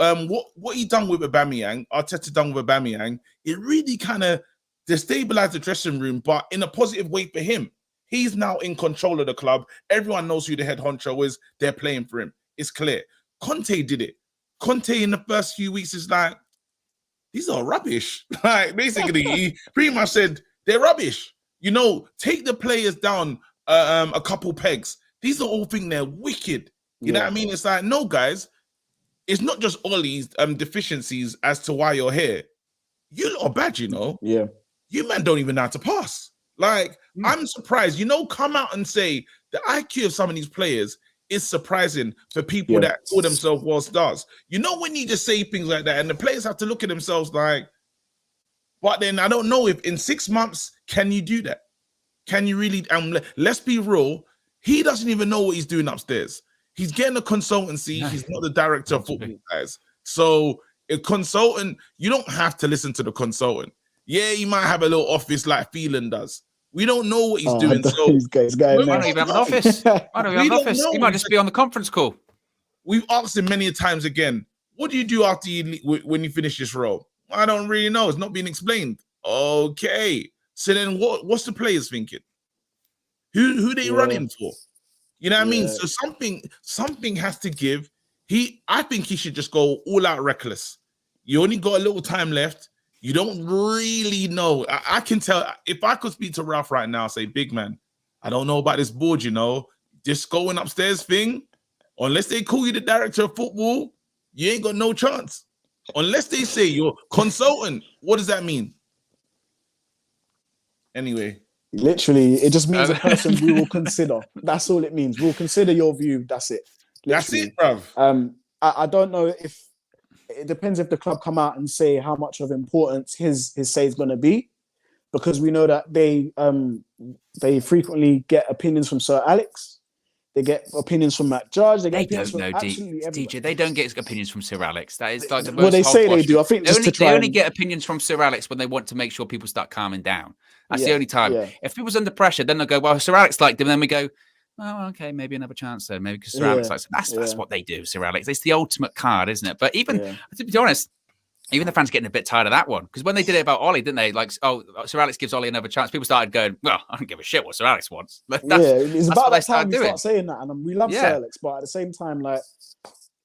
what he done with Aubameyang, Arteta done with Aubameyang, it really kind of destabilized the dressing room, but in a positive way for him. He's now in control of the club. Everyone knows who the head honcho is. They're playing for him. It's clear. Conte did it. Conte in the first few weeks is like, these are rubbish. Like basically, he pretty much said they're rubbish. You know, take the players down a couple pegs. These are all think they're wicked. You know what I mean? It's like, no, guys, it's not just Ollie's deficiencies as to why you're here. You lot are bad, you know. Yeah. You man don't even know how to pass. Like, I'm surprised. You know, come out and say the IQ of some of these players is surprising for people that call themselves world stars. You know, when you just say things like that, and the players have to look at themselves like, but then I don't know if in 6 months, can you do that? Can you really? Let's be real. He doesn't even know what he's doing upstairs. He's getting a consultancy. He's not the director of football, guys. So a consultant, you don't have to listen to the consultant. Yeah, he might have a little office like Phelan does. We don't know what he's doing. So he's going might not even have an office. He might just be on the conference call. We've asked him many times again, what do you do after when you finish this role? I don't really know. It's not being explained. Okay. So then what's the players thinking? Who they running for? You know what I mean? So something has to give. I think he should just go all out reckless. You only got a little time left. You don't really know. I can tell if I could speak to Ralf right now, say, big man, I don't know about this board, you know. Just going upstairs thing, unless they call you the director of football, you ain't got no chance. Unless they say you're consultant. What does that mean? Anyway. Literally, it just means a person we will consider. That's all it means. We'll consider your view. That's it. Literally. That's it, bruv. I don't know if it depends if the club come out and say how much of importance his say is going to be, because we know that they frequently get opinions from Sir Alex. They get opinions from Matt Judge. They don't know, DJ. They don't get opinions from Sir Alex. That is like the most. Well, they say they do. I think they only get opinions from Sir Alex when they want to make sure people start calming down. That's the only time. Yeah. If people's under pressure, then they'll go, well, Sir Alex liked him. And then we go, oh, okay, maybe another chance then. Maybe because Sir Alex likes him. That's what they do, Sir Alex. It's the ultimate card, isn't it? But even, to be honest, even the fans are getting a bit tired of that one. Because when they did it about Ollie, didn't they? Like, oh, Sir Alex gives Ollie another chance. People started going, well, I don't give a shit what Sir Alex wants. It's about that time we start saying that. And we love Sir Alex, but at the same time, like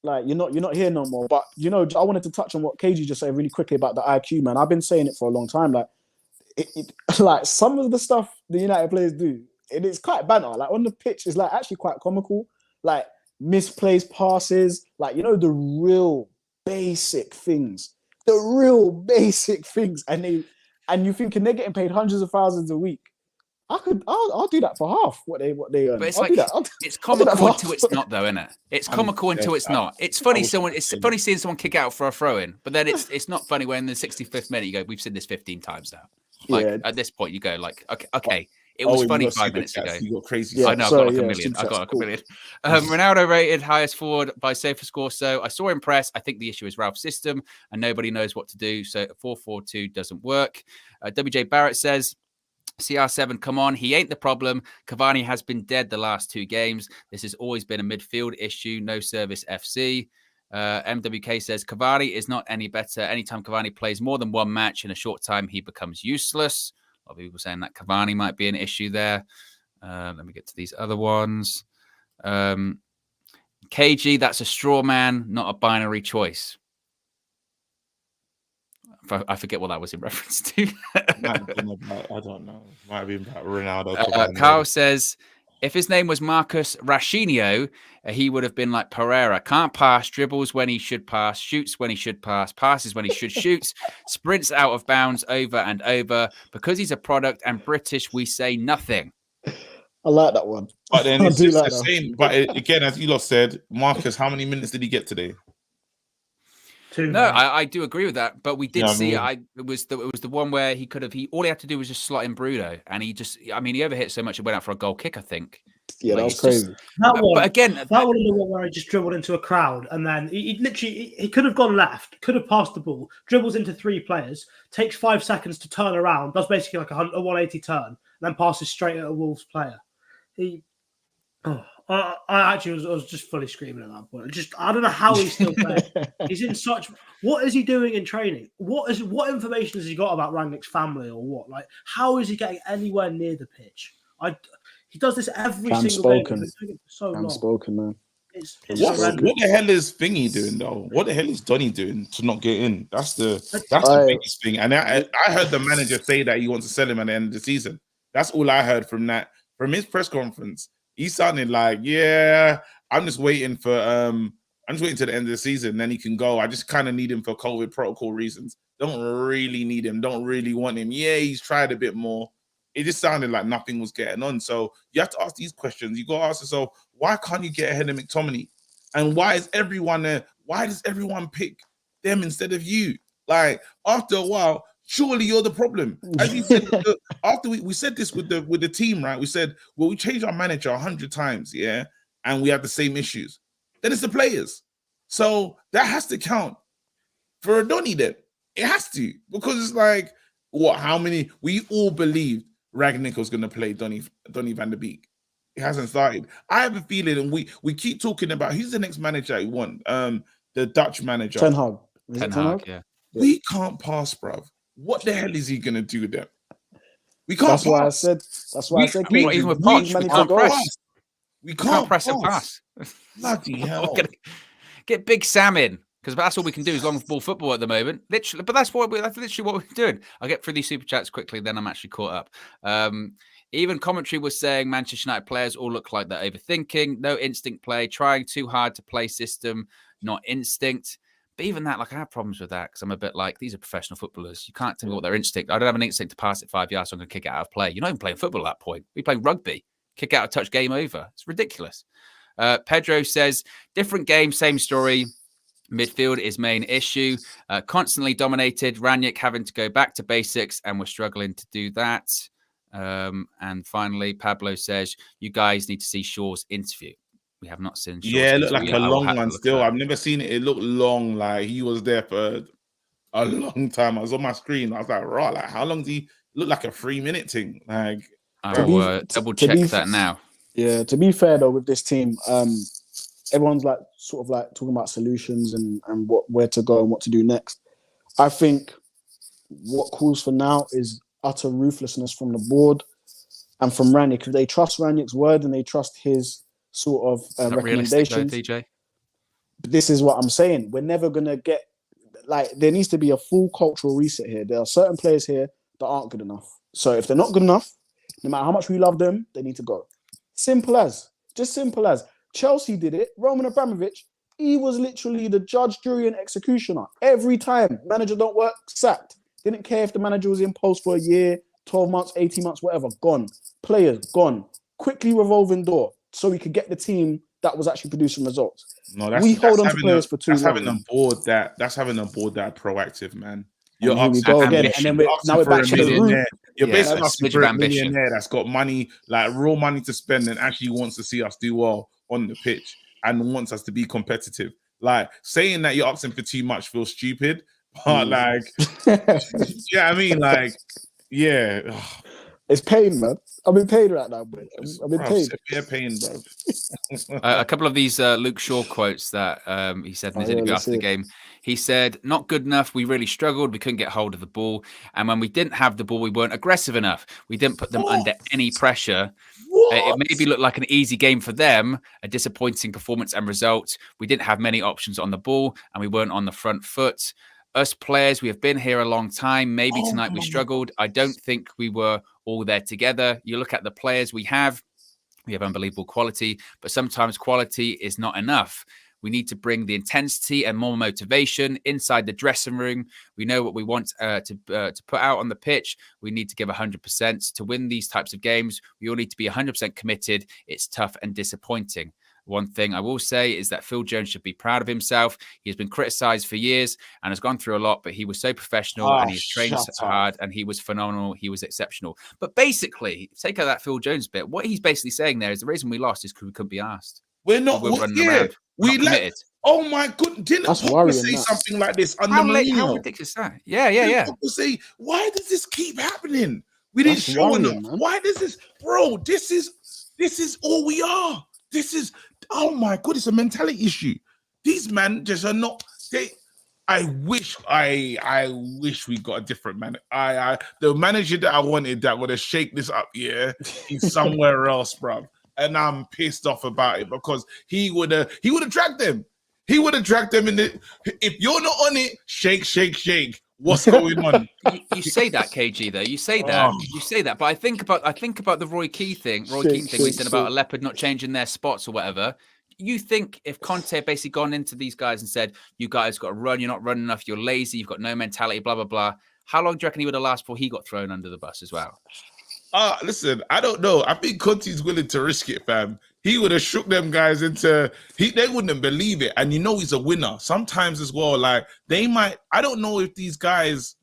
you're not here no more. But, you know, I wanted to touch on what KG just said really quickly about the IQ, man. I've been saying it for a long time. Like, like some of the stuff the United players do, it is quite banter. Like on the pitch, it's like actually quite comical. Like misplaced passes, like, you know, the real basic things. And you thinking they're getting paid hundreds of thousands a week. I'll do that for half what they earn. But it's it's comical until it's not, though, isn't it? It's comical until it's not. It's funny. It's funny seeing someone kick out for a throw in, but then it's not funny when in the 65th minute you go, we've seen this 15 times now. Like at this point you go like, okay. It was funny 5 minutes ago. You got crazy. I know. I've got like a million. I got like a million. Ronaldo rated highest forward by safer score. So I saw him press. I think the issue is Ralph's system, and nobody knows what to do. So 4-4-2 doesn't work. WJ Barrett says, CR7, come on. He ain't the problem. Cavani has been dead the last 2 games. This has always been a midfield issue. No service FC. MWK says, Cavani is not any better. Anytime Cavani plays more than one match in a short time, he becomes useless. A lot of people saying that Cavani might be an issue there. Let me get to these other ones. KG, that's a straw man, not a binary choice. I forget what that was in reference to. I don't know. Might be about Ronaldo. Carl says, if his name was Marcus Rashinho, he would have been like Pereira. Can't pass, dribbles when he should pass, shoots when he should pass, passes when he should shoot, sprints out of bounds over and over. Because he's a product and British, we say nothing. I like that one. But then it's just the same. But again, as you lot said, Marcus, how many minutes did he get today? No, I do agree with that, but we did see. I mean, It was the one where he could have. All he had to do was just slot in Bruno, and he just. I mean, he overhit so much it went out for a goal kick. I think. Yeah, Like, that was crazy. That one, but again, that one was the one where he just dribbled into a crowd, and then he literally he could have gone left, could have passed the ball, dribbles into 3 players, takes 5 seconds to turn around, does basically like a 180 turn, and then passes straight at a Wolves player. I was just fully screaming at that point. I don't know how he's still playing. He's in such. What is he doing in training? What information has he got about Rangnick's family or what? Like, how is he getting anywhere near the pitch? He does this every single game. He's been doing it for so long. Spoken, man. What the hell is Thingy doing though? What the hell is Donny doing to not get in? That's the biggest thing. And I heard the manager say that he wants to sell him at the end of the season. That's all I heard from his press conference. He sounded like, yeah, I'm just waiting till the end of the season, then he can go. I just kind of need him for COVID protocol reasons. Don't really need him. Don't really want him. Yeah, he's tried a bit more. It just sounded like nothing was getting on. So you have to ask these questions. You got to ask yourself, why can't you get ahead of McTominay? And why is everyone there? Why does everyone pick them instead of you? Like, after a while, surely you're the problem. As you said, after we said this with the team, right? We said, well, we changed our manager 100 times, yeah, and we have the same issues. Then it's the players. So that has to count for Donny then. It has to, because it's like, how many? We all believed Rangnick was going to play Donny van der Beek. It hasn't started. I have a feeling, and we keep talking about who's the next manager you want. The Dutch manager. Ten Hag. Ten Hag, yeah. We can't pass, bruv. What the hell is he going to do with them? We can't That's pass. why I said. That's why I said. Even with Poch, we can't press. We can't press and pass. Bloody hell. Get Big Sam in, because that's all we can do is long ball football at the moment. Literally, but that's literally what we're doing. I'll get through these super chats quickly, then I'm actually caught up. Even commentary was saying Manchester United players all look like they're overthinking, no instinct play, trying too hard to play system, not instinct. But even that, like, I have problems with that because I'm a bit like, these are professional footballers. You can't tell me what their instinct. I don't have an instinct to pass it 5 yards, so I'm going to kick it out of play. You're not even playing football at that point. We play rugby. Kick out a touch, game over. It's ridiculous. Pedro says, different game, same story. Midfield is main issue. Constantly dominated. Rangnick having to go back to basics, and we're struggling to do that. And finally, Pablo says, you guys need to see Shaw's interview. We have not seen Shaw's it looked like a long one still. I've never seen it. It looked long, like he was there for a long time. I was on my screen. I was like, right, like how long do he look like a 3-minute thing? Like, I will double check that now. Yeah, to be fair though, with this team, everyone's like sort of like talking about solutions and where to go and what to do next. I think what calls for now is utter ruthlessness from the board and from Rangnick. If they trust Rangnick's word and they trust his sort of recommendations, though, DJ? This is what I'm saying. We're never gonna get, like, there needs to be a full cultural reset here. There are certain players here that aren't good enough. So if they're not good enough, no matter how much we love them, they need to go. Simple as. Chelsea did it. Roman Abramovich, he was literally the judge, jury, and executioner. Every time manager don't work, sacked. Didn't care if the manager was in post for a year, 12 months, 18 months, whatever. Gone. Players, gone. Quickly revolving door so we could get the team that was actually producing results. No, we hold on to players for too long. That's having them bored that proactive, man. You're asking for a millionaire. And then now we're back to the root. You're basically asking for a millionaire that's got money, like real money to spend, and actually wants to see us do well on the pitch and wants us to be competitive. Like, saying that you're asking for too much feels stupid, but like, yeah, I mean, like, yeah. It's pain, man. I'm in pain right now, bro. I'm in pain. Severe pain, bro. A couple of these Luke Shaw quotes that he said in his interview after the game. He said, not good enough. We really struggled. We couldn't get hold of the ball. And when we didn't have the ball, we weren't aggressive enough. We didn't put them under any pressure. It maybe looked like an easy game for them, a disappointing performance and result. We didn't have many options on the ball, and we weren't on the front foot. Us players, we have been here a long time. Maybe tonight we struggled. I don't think we were all there together. You look at the players we have unbelievable quality, but sometimes quality is not enough. We need to bring the intensity and more motivation inside the dressing room. We know what we want to put out on the pitch. We need to give 100% to win these types of games. We all need to be 100% committed. It's tough and disappointing. One thing I will say is that Phil Jones should be proud of himself. He's been criticised for years and has gone through a lot, but he was so professional and he's trained hard and he was phenomenal. He was exceptional. But basically, take out that Phil Jones bit. What he's basically saying there is the reason we lost is because we couldn't be asked. We're not running around. We're not committed. Oh my God! Didn't Pogba say something like this under Mourinho? How ridiculous is that? Yeah. People say, why does this keep happening? We didn't show enough. Why does this, bro? This is all we are. This is, oh my God, it's a mentality issue. These men just are not. I wish we got a different man. The manager that I wanted that would have shake this up, he's somewhere else, bro. And I'm pissed off about it because he would have dragged them. He would have dragged them in the. If you're not on it, shake. What's going on? You say that, KG, though. You say that. You say that. But I think about the Roy Keane thing. We said about a leopard not changing their spots or whatever. You think if Conte had basically gone into these guys and said, "You guys got to run. You're not running enough. You're lazy. You've got no mentality. Blah blah blah." How long do you reckon he would have lasted before he got thrown under the bus as well? Listen, I don't know. I think Conte's willing to risk it, fam. He would have shook them guys into. They wouldn't believe it, and he's a winner. Sometimes as well, like they might. I don't know if these guys.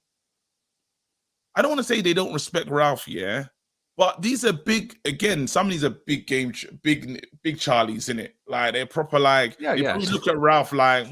I don't want to say they don't respect Ralf, but these are big. Again, some of these are big game, big Charlies in it. Like they're proper. Like you look at Ralf like.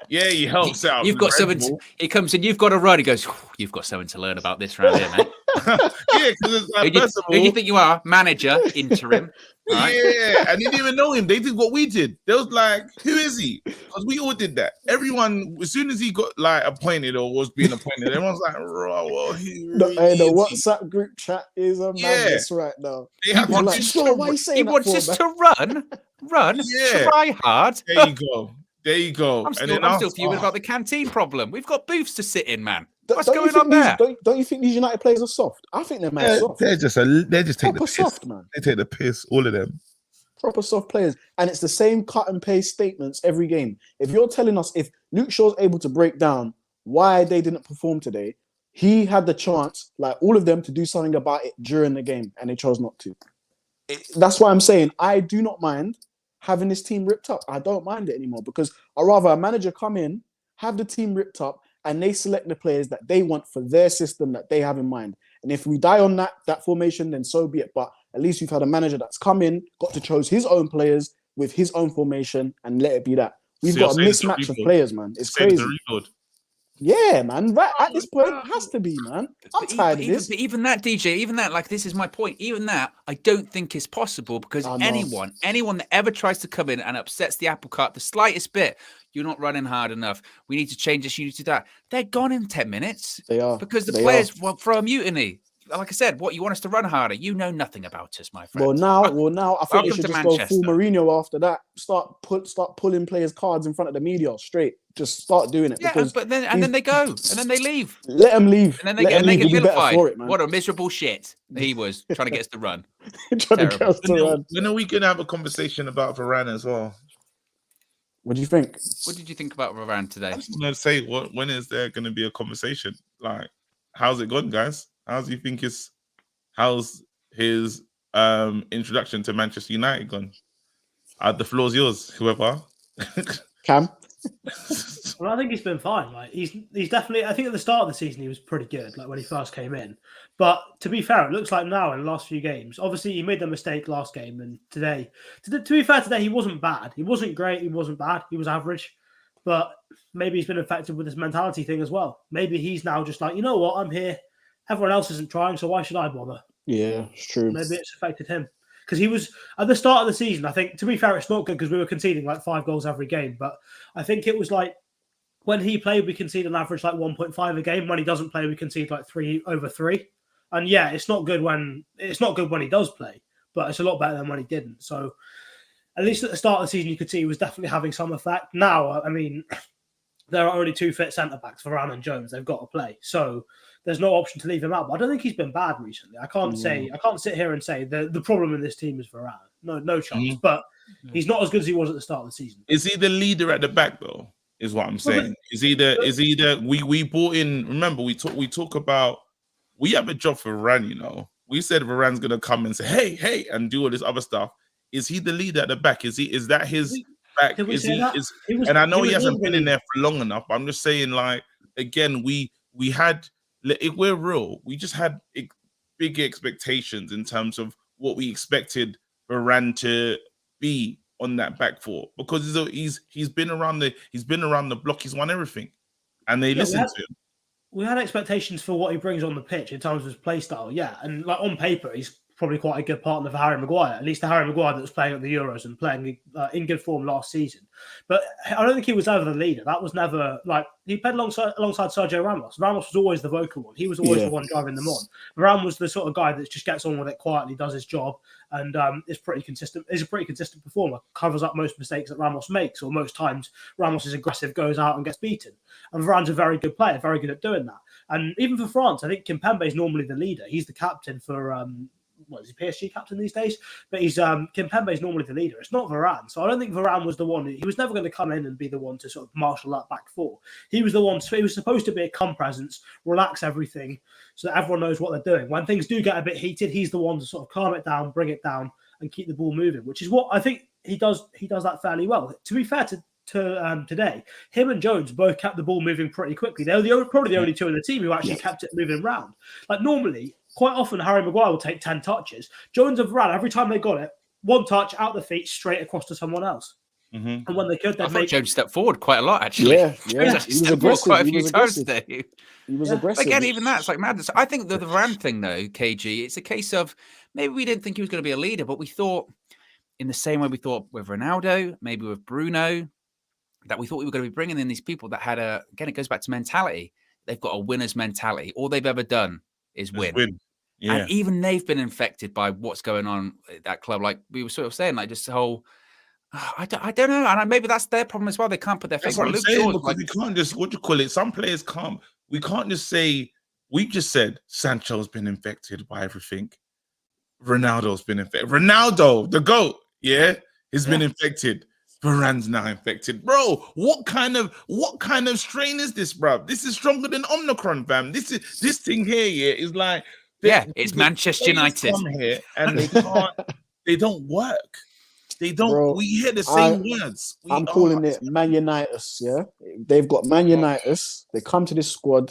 Yeah, he helps out. You've got something. He comes in. You've got to run. He goes. You've got something to learn about this round here, mate. Because it's like, who do you think you are? Manager, interim. Right? Yeah, and they didn't even know him. They did what we did. They was like, "Who is he?" Because we all did that. Everyone, as soon as he got like appointed or was being appointed, everyone's like, "Oh, well, the WhatsApp group chat is a madness right now. Why are you saying he wants us to run, try hard. There you go. I'm still fuming about the canteen problem. We've got booths to sit in, man. What's going on there? Don't you think these United players are soft? I think they're soft. They just take the piss. Soft, man. They take the piss, all of them. Proper soft players. And it's the same cut and paste statements every game. If you're telling us if Luke Shaw's able to break down why they didn't perform today, he had the chance, like all of them, to do something about it during the game, and they chose not to. That's why I'm saying I do not mind having this team ripped up. I don't mind it anymore because I'd rather a manager come in, have the team ripped up, and they select the players that they want for their system that they have in mind. And if we die on that formation, then so be it. But at least we've had a manager that's come in, got to choose his own players with his own formation, and let it be that. We've got a mismatch of players, man. It's crazy. Yeah, man. Right at this point, it has to be, man. I'm tired of this. But even that, DJ, like, this is my point. Even that, I don't think is possible because anyone that ever tries to come in and upsets the apple cart the slightest bit, you're not running hard enough. We need to change this. You need to do that. They're gone in 10 minutes. They are. Because the players will throw a mutiny. Like I said, what you want us to run harder? You know nothing about us, my friend. Well, now I think they should just go full Mourinho after that. Start pulling players' cards in front of the media straight. Just start doing it. Yeah, but then they go and then they leave. Let them leave. And then they get vilified. What a miserable shit he was trying to get us to run. When are we gonna have a conversation about Varane as well? What do you think? What did you think about Varane today? I was gonna say, when is there gonna be a conversation? Like, how's it gone, guys? How's his introduction to Manchester United gone? The floor's yours, whoever. Cam? Well, I think he's been fine. Like he's definitely. I think at the start of the season he was pretty good, like when he first came in. But to be fair, it looks like now in the last few games, obviously he made the mistake last game, and today, to be fair, today he wasn't bad. He wasn't great. He wasn't bad. He was average. But maybe he's been affected with this mentality thing as well. Maybe he's now just like, you know what, I'm here. Everyone else isn't trying, so why should I bother? Yeah, it's true. Maybe it's affected him. Because he was, at the start of the season, I think, to be fair, it's not good because we were conceding like 5 goals every game. But I think it was like, when he played, we concede an average like 1.5 a game. When he doesn't play, we concede like 3 over 3. And yeah, it's not good when he does play, but it's a lot better than when he didn't. So at least at the start of the season, you could see he was definitely having some effect. Now, I mean, there are only 2 fit centre-backs, Varane and Jones. They've got to play. So there's no option to leave him out. But I don't think he's been bad recently. I can't sit here and say the problem in this team is Varane. No chance. But he's not as good as he was at the start of the season. Is he the leader at the back though? Is what I'm saying. Is he the we brought in, remember we talk about, we have a job for Varane, you know. We said Varane's gonna come and say, hey, and do all this other stuff. Is he the leader at the back? Is that his back? Did we Is say he that? is? He was, And I know he he was hasn't been in already- there for long enough. But I'm just saying, like, again, we had, if we're real, we just had big expectations in terms of what we expected Varane to be on that back four, because he's been around the block. He's won everything, and they listen to him. We had expectations for what he brings on the pitch in terms of his play style, yeah. And like on paper, he's probably quite a good partner for Harry Maguire, at least the Harry Maguire that was playing at the Euros and playing in good form last season. But I don't think he was ever the leader. That was never, like, he played alongside Sergio Ramos. Ramos was always the vocal one. He was always the one driving them on. Varane was the sort of guy that just gets on with it quietly, does his job, and is pretty consistent. Is a pretty consistent performer, covers up most mistakes that Ramos makes, or most times Ramos is aggressive, goes out and gets beaten. And Varane's a very good player, very good at doing that. And even for France, I think Kimpembe is normally the leader. He's the captain for what is he, PSG captain these days? But he's Kimpembe is normally the leader. It's not Varane. So I don't think Varane was the one. He was never going to come in and be the one to sort of marshal that back four. He was the one. He was supposed to be a calm presence, relax everything, so that everyone knows what they're doing. When things do get a bit heated, he's the one to sort of calm it down, bring it down, and keep the ball moving. Which is what I think he does. He does that fairly well. To be fair to today, him and Jones both kept the ball moving pretty quickly. They were probably the only two in the team who actually kept it moving around. Like normally, quite often, Harry Maguire will take 10 touches. Jones and Varane, every time they got it, one touch out the feet, straight across to someone else. Mm-hmm. And when they could, I thought Jones stepped forward quite a lot, actually. Yeah. He was aggressive quite a few times today. He was aggressive. Again, even that's like madness. I think the Varane thing, though, KG, it's a case of maybe we didn't think he was going to be a leader, but we thought, in the same way we thought with Ronaldo, maybe with Bruno, that we thought we were going to be bringing in these people that had again, it goes back to mentality. They've got a winner's mentality. All they've ever done is win. Yeah. And even they've been infected by what's going on at that club. Like we were sort of saying, like just the whole, I don't know. And maybe that's their problem as well. They can't put their finger on Luke Shaw. Because we can't just, what you call it, some players can't, we can't just say, we just said Sancho's been infected by everything. Ronaldo's been infected. Ronaldo, the GOAT, has been infected. Varane's now infected, bro. What kind of strain is this, bro? This is stronger than Omicron, fam. This thing here, is like, it's Manchester United here, and they don't work. They don't. Bro, we hear the same words. I'm calling it Man Unitas. Yeah, they've got Man Unitas. They come to this squad,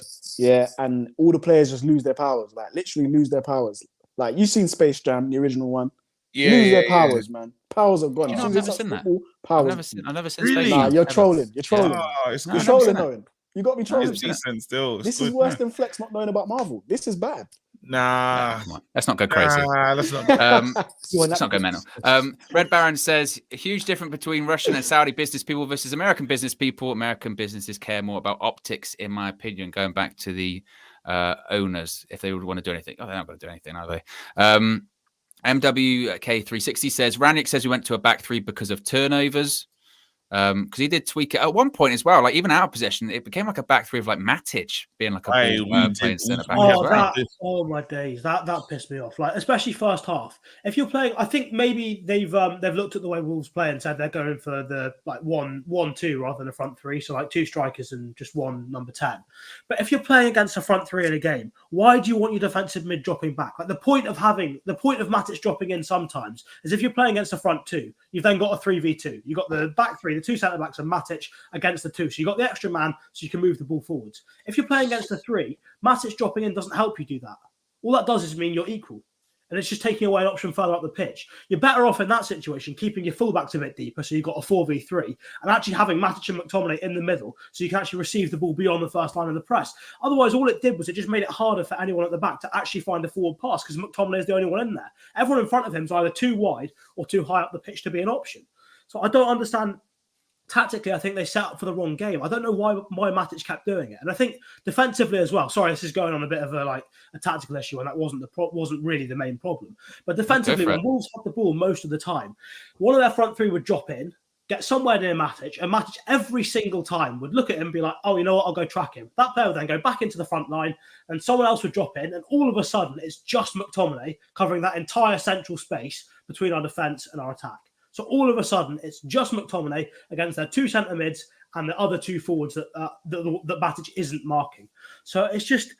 and all the players just lose their powers. Like literally lose their powers. Like you've seen Space Jam, the original one. Lose their powers, man. Powers are gone. You know, I've never seen that. Powers. I've never seen really? Space Nah, you're trolling. You're trolling. You're trolling, Owen. You got me trolling. It's decent still. This is worse than Flex not knowing about Marvel. This is bad. Nah. Let's not go crazy. Let's not. Let's not go mental. Red Baron says a huge difference between Russian and Saudi business people versus American business people. American businesses care more about optics, in my opinion. Going back to the owners, if they would want to do anything, they're not going to do anything, are they? MWK360 says Rangnick says we went to a back three because of turnovers. Because he did tweak it at one point as well. Like even out of possession, it became like a back three of like Matic being like a playing centre back as well. Oh my days, that pissed me off. Like especially first half. If you're playing, I think maybe they've looked at the way Wolves play and said they're going for the like 1-1-2 rather than a front three. So like two strikers and just one number 10. But if you're playing against a front three in a game, why do you want your defensive mid dropping back? Like the point of Matic dropping in sometimes is if you're playing against a front two, you've then got a 3v2. You've got the back three, the two centre backs and Matic against the two. So you got the extra man so you can move the ball forwards. If you're playing against the three, Matic dropping in doesn't help you do that. All that does is mean you're equal. And it's just taking away an option further up the pitch. You're better off in that situation keeping your fullbacks a bit deeper so you've got a 4v3 and actually having Matic and McTominay in the middle so you can actually receive the ball beyond the first line of the press. Otherwise, all it did was it just made it harder for anyone at the back to actually find a forward pass because McTominay is the only one in there. Everyone in front of him is either too wide or too high up the pitch to be an option. So I don't understand. Tactically, I think they set up for the wrong game. I don't know why Matic kept doing it, and I think defensively as well. Sorry, this is going on a bit of a tactical issue, and that wasn't really the main problem. But defensively, when Wolves had the ball most of the time, one of their front three would drop in, get somewhere near Matic, and Matic every single time would look at him and be like, "Oh, you know what? I'll go track him." That player would then go back into the front line, and someone else would drop in, and all of a sudden, it's just McTominay covering that entire central space between our defence and our attack. So all of a sudden, it's just McTominay against their two centre mids and the other two forwards that Matic isn't marking. So it's just,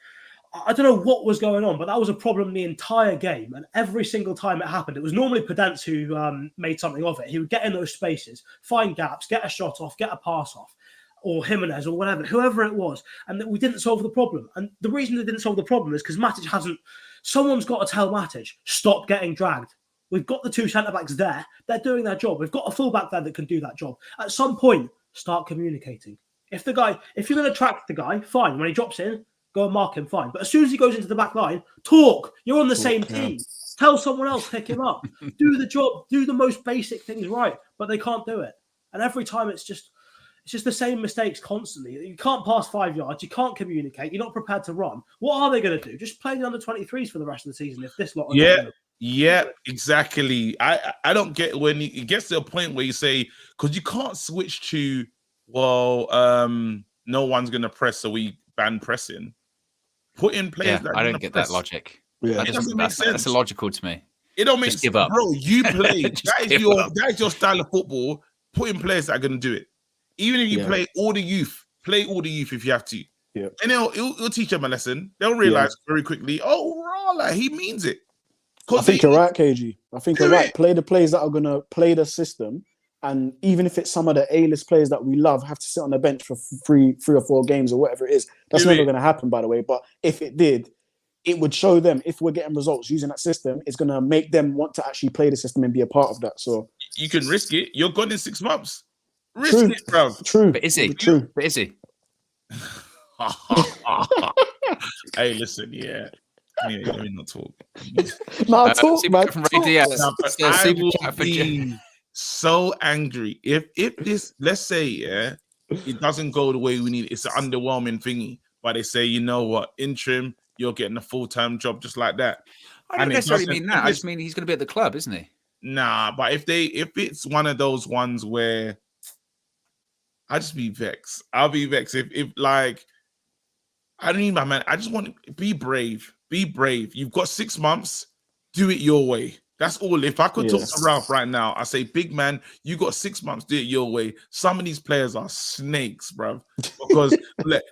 I don't know what was going on, but that was a problem the entire game. And every single time it happened, it was normally Podence who made something of it. He would get in those spaces, find gaps, get a shot off, get a pass off, or Jimenez or whatever, whoever it was. And we didn't solve the problem. And the reason they didn't solve the problem is because Matic hasn't... Someone's got to tell Matic, stop getting dragged. We've got the two centre-backs there. They're doing their job. We've got a full-back there that can do that job. At some point, start communicating. If you're going to track the guy, fine. When he drops in, go and mark him, fine. But as soon as he goes into the back line, talk. You're on the same team. Tell someone else, pick him up. Do the job. Do the most basic things right. But they can't do it. And every time it's just the same mistakes constantly. You can't pass 5 yards. You can't communicate. You're not prepared to run. What are they going to do? Just play the under-23s for the rest of the season if this lot are Yeah, exactly. I don't get when it gets to a point where you say, because you can't switch to, no one's going to press, so we ban pressing. Put in players that I don't get that logic. Yeah, it doesn't make sense. That's illogical to me. It don't make Just sense. give up. Bro, you play. that is your style of football. Put in players that are going to do it. Even if you play all the youth if you have to. Yeah. And it'll teach them a lesson. They'll realize very quickly, he means it. I think you're right, KG. I think you're right. Play the players that are going to play the system. And even if it's some of the A-list players that we love have to sit on the bench for three or 4 games or whatever it is, that's never going to happen, by the way. But if it did, it would show them, if we're getting results using that system, it's going to make them want to actually play the system and be a part of that. So you can risk it. You're gone in 6 months. Risk it, bro. True. But is he? True. But is he? Hey, listen, let me not talk. Talk, man. I will be so angry if this, let's say, it doesn't go the way we need. It's an underwhelming thingy, but they say, you know what, interim, you're getting a full-time job just like that. I don't necessarily mean that. I just mean he's going to be at the club, isn't he? Nah, but if it's one of those ones where I just be vexed. I'll be vexed if like, I don't need my man. I just want to be brave. Be brave. You've got 6 months. Do it your way. That's all. If I could talk to Ralf right now, I say, big man, you got 6 months. Do it your way. Some of these players are snakes, bro. Because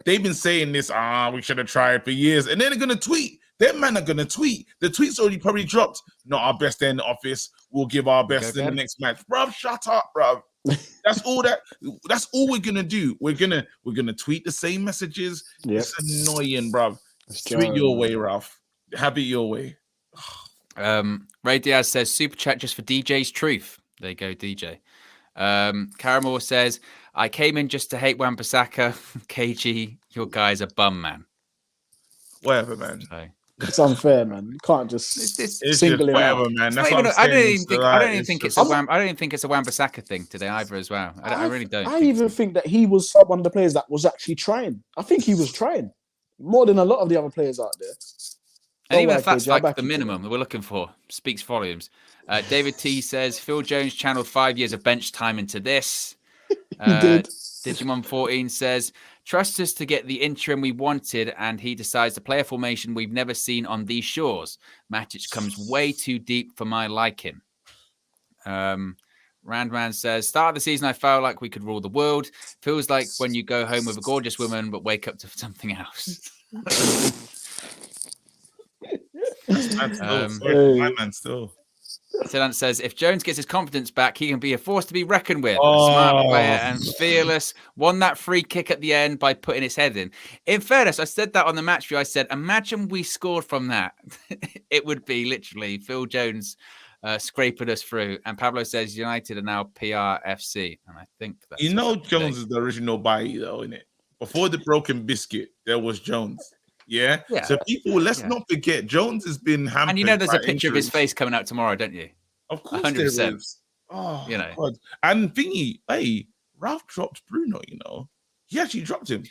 they've been saying this, we should have tried for years. And then they're going to tweet. Them men are going to tweet. The tweet's already probably dropped. Not our best day in the office. We'll give our best in the next match. Bro, shut up, bro. That's all we're gonna do. We're gonna tweet the same messages. Yep. It's annoying, bro. Do it your way, Ralf. Have it your way. Ray Diaz says super chat just for DJ's truth. There you go, DJ. Caramel says I came in just to hate Wan-Bissaka. KG, your guy's a bum, man. Whatever, man. So. It's unfair, man. You can't just single it out, man. That's what I'm saying. I don't even think it's a Wan-Bissaka thing today either, as well. I really don't. I even think that he was one of the players that was actually trying. I think he was trying more than a lot of the other players out there. And even if that's like the minimum that we're looking for, speaks volumes. David T says Phil Jones channeled 5 years of bench time into this. He did. Digimon 14 says, trust us to get the interim we wanted, and he decides to play a formation we've never seen on these shores. Matic comes way too deep for my liking. Randman says, start of the season, I felt like we could rule the world. Feels like when you go home with a gorgeous woman, but wake up to something else. My man still. Sedan says, if Jones gets his confidence back, he can be a force to be reckoned with. A smart player and fearless. Won that free kick at the end by putting his head in. In fairness, I said that on the match view. I said, imagine we scored from that. It would be literally Phil Jones scraping us through. And Pablo says, United are now PRFC. And I think that's... Jones is the original buy, though, isn't it? Before the broken biscuit, there was Jones. Yeah. So people, let's not forget, Jones has been hampered. And there's a picture of his face coming out tomorrow, don't you? Of course, 100%. Oh, God. And thingy, hey, Ralf dropped Bruno. He actually dropped him.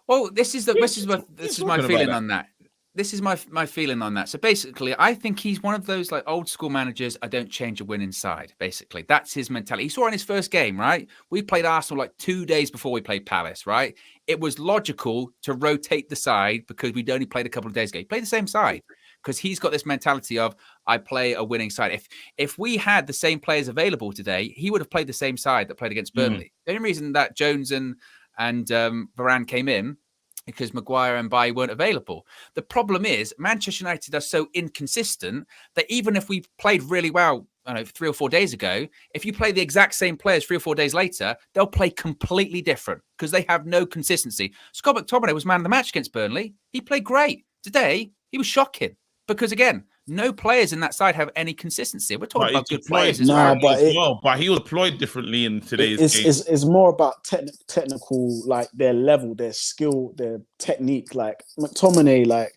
Well, this is my feeling on that. This is my feeling on that. So basically, I think he's one of those like old school managers. I don't change a winning side. Basically, that's his mentality. He saw in his first game, right? We played Arsenal like 2 days before we played Palace, right? It was logical to rotate the side because we'd only played a couple of days ago. He played the same side because he's got this mentality of I play a winning side. If we had the same players available today, he would have played the same side that played against Burnley. The only reason that Jones and Varane came in because Maguire and Bailly weren't available. The problem is Manchester United are so inconsistent that even if we played really well, I don't know, 3 or 4 days ago, if you play the exact same players 3 or 4 days later, they'll play completely different because they have no consistency. Scott McTominay was man of the match against Burnley. He played great. Today, he was shocking because, again, no players in that side have any consistency. We're talking about good players as well. But he was deployed differently in today's game. It's more about technical, like their level, their skill, their technique. Like McTominay, like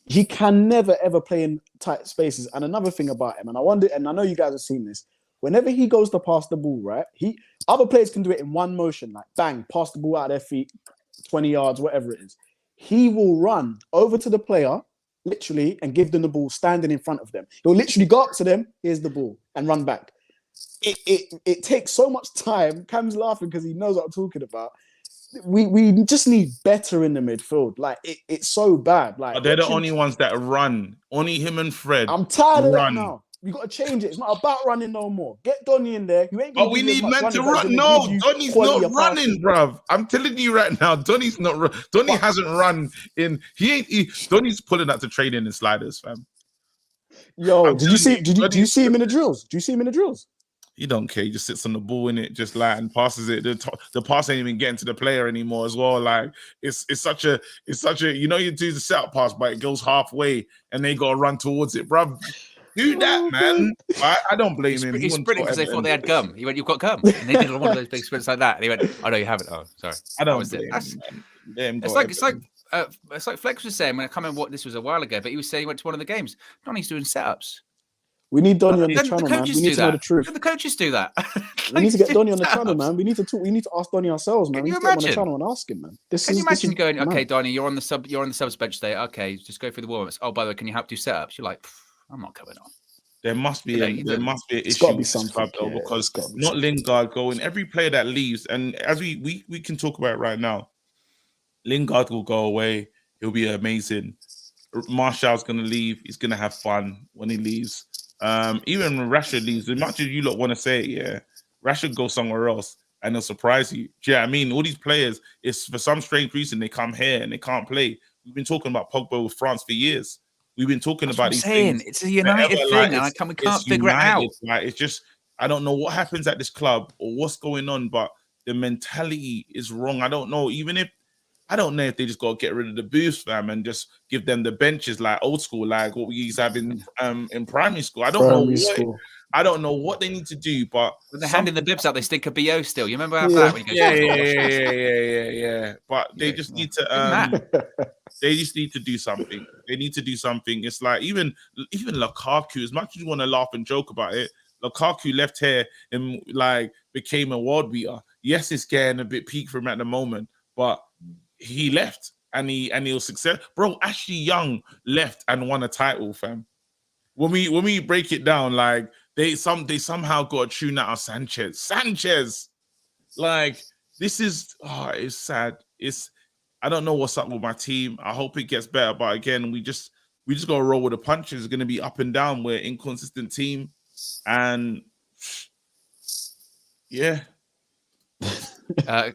he can never ever play in tight spaces. And another thing about him, and I wonder, and I know you guys have seen this, whenever he goes to pass the ball, right? Other players can do it in one motion, like bang, pass the ball out of their feet, 20 yards, whatever it is. He will run over to the player, literally, and give them the ball standing in front of them. He'll literally go up to them, here's the ball, and run back. It takes so much time. Cam's laughing because he knows what I'm talking about. We just need better in the midfield. Like it's so bad. Like they're the only ones that run. Only him and Fred. I'm tired of that now. We got to change it. It's not about running no more. Get Donny in there. You ain't. But we need men to run. No, Donny's not running, bruv. I'm telling you right now, Donny's not. Donny hasn't run in. Donny's pulling out to training in sliders, fam. Yo, do you see him in the drills? Do you see him in the drills? He don't care. He just sits on the ball in it, just like and passes it. The pass ain't even getting to the player anymore as well. Like it's such a you know you do the setup pass, but it goes halfway and they gotta run towards it, bruv. Do that, man. I don't blame him. He's sprinting because they thought they had gum. He went, "You've got gum." And they did one of those big sprints like that. And he went, "Oh no, you haven't." Oh, sorry. I don't blame him. It's like Flex was saying when I can't remember what this was a while ago, but he was saying he went to one of the games. Donny's doing setups. We need Donny on the channel, man. We need to know the truth. The coaches do that. We need to get Donny on the channel, man. We need to talk. We need to ask Donny ourselves, man. Can we need to get him on the channel and ask him, man. Can you imagine going, okay, Donny, you're on the subs bench today. Okay, just go through the warm-ups. Oh, by the way, can you help do setups? You're like, I'm not coming on. There must be an issue with this club though, because not Lingard going. Every player that leaves, and as we can talk about it right now, Lingard will go away. He'll be amazing. Martial's gonna leave. He's gonna have fun when he leaves. Even when Rashford leaves, as much as you lot want to say it, yeah, Rashford goes somewhere else and they'll surprise you. Do you know what I mean? All these players, it's for some strange reason they come here and they can't play. We've been talking about Pogba with France for years. We've been talking about these things. It's a United thing, and we can't figure it out. Like, it's just, I don't know what happens at this club or what's going on, but the mentality is wrong. I don't know. I don't know if they just got to get rid of the booths, fam, and just give them the benches like old school, like what we used to have in primary school. I don't know what they need to do, but when they're handing the bibs out, they stink of BO still. You remember that? When you go yeah. But they just need to they just need to do something. They need to do something. It's like even Lukaku, as much as you want to laugh and joke about it, Lukaku left here and like became a world beater. Yes, it's getting a bit peak for him at the moment, but he left and he was successful. Bro, Ashley Young left and won a title, fam. When we break it down, like they somehow got a tune out of Sanchez. Like this is it's sad. I don't know what's up with my team. I hope it gets better, but again, we just gotta roll with the punches. It's gonna be up and down. We're an inconsistent team, and yeah.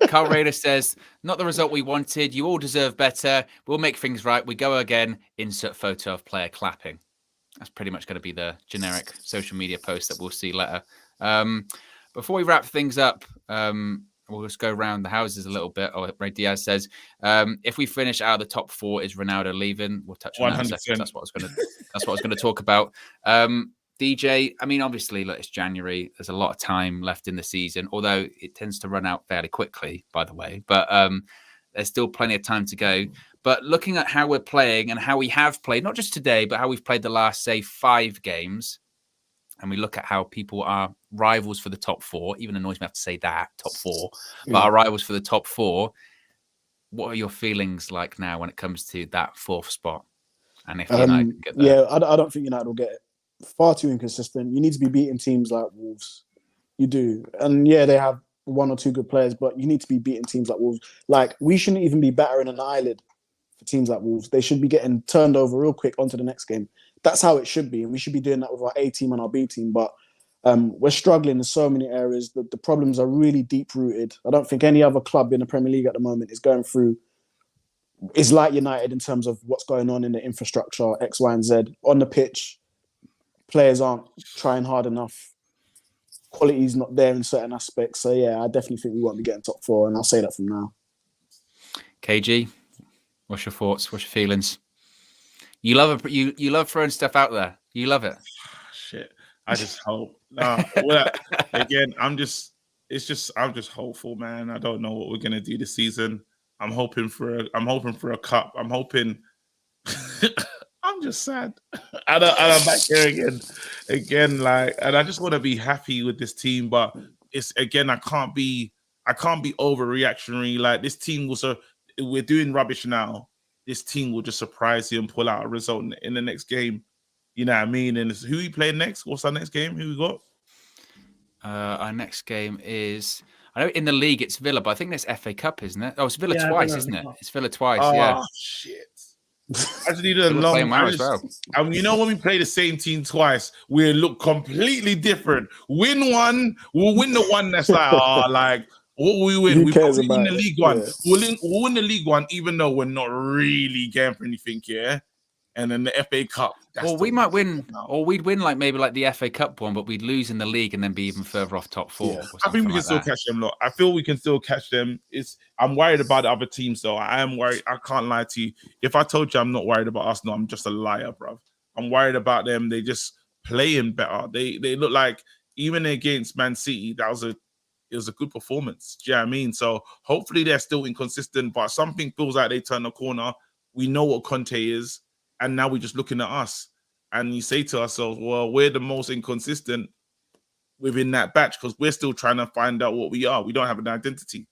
Carl Raider says, not the result we wanted. You all deserve better. We'll make things right. We go again. Insert photo of player clapping. That's pretty much going to be the generic social media post that we'll see later. Before we wrap things up, we'll just go around the houses a little bit. Ray Diaz says, if we finish out of the top 4, is Ronaldo leaving? We'll touch on 100%. That in a second. That's what I was going to talk about. DJ, I mean, obviously, look, it's January. There's a lot of time left in the season, although it tends to run out fairly quickly, by the way. But there's still plenty of time to go. But looking at how we're playing and how we have played, not just today, but how we've played the last, say, 5 games, and we look at how people are rivals for the top 4, even annoys me to have to say that, top 4, but our rivals for the top 4, what are your feelings like now when it comes to that 4th spot? And if United get there? Yeah, I don't think United will get it. Far too inconsistent. You need to be beating teams like Wolves. You do. And yeah, they have 1 or 2 good players, but you need to be beating teams like Wolves. Like, we shouldn't even be battering an eyelid for teams like Wolves. They should be getting turned over real quick onto the next game. That's how it should be. And we should be doing that with our A team and our B team. But we're struggling in so many areas. The problems are really deep-rooted. I don't think any other club in the Premier League at the moment is going through is like United in terms of what's going on in the infrastructure, X, Y, and Z. On the pitch, players aren't trying hard enough. Quality's not there in certain aspects. So yeah, I definitely think we won't be getting top 4, and I'll say that from now. KG, what's your thoughts? What's your feelings? You love you love throwing stuff out there. You love it. Shit. I just hope. Well, again, I'm just hopeful, man. I don't know what we're gonna do this season. I'm hoping for a cup. I'm hoping. I'm just sad. And I'm back here again, like, and I just want to be happy with this team, but it's again, I can't be overreactionary. Like, this team was we're doing rubbish now. This team will just surprise you and pull out a result in the next game. You know what I mean? And who we play next? What's our next game? Who we got? Our next game is, I know in the league it's Villa, but I think it's FA Cup, isn't it? Oh, it's Villa twice, isn't it? It's Villa twice, yeah. Oh, shit. I just need a long as well. You know, when we play the same team twice, we look completely different. Win one, we'll win the one that's like, what will we win? We probably win the League One. Yeah. We'll win the League One, even though we're not really going for anything, yeah? And then the FA Cup. Well, we might win, or we'd win maybe the FA Cup one, but we'd lose in the league and then be even further off top 4. Yeah. I think we can still catch them. Look, I feel we can still catch them. I'm worried about the other teams, though. I am worried. I can't lie to you. If I told you I'm not worried about Arsenal, I'm just a liar, bro. I'm worried about them. They just playing better. They look like, even against Man City, it was a good performance. Do you know what I mean? So hopefully they're still inconsistent, but something feels like they turn the corner. We know what Conte is. And now we're just looking at us, and you say to ourselves, well, we're the most inconsistent within that batch because we're still trying to find out what we are. We don't have an identity.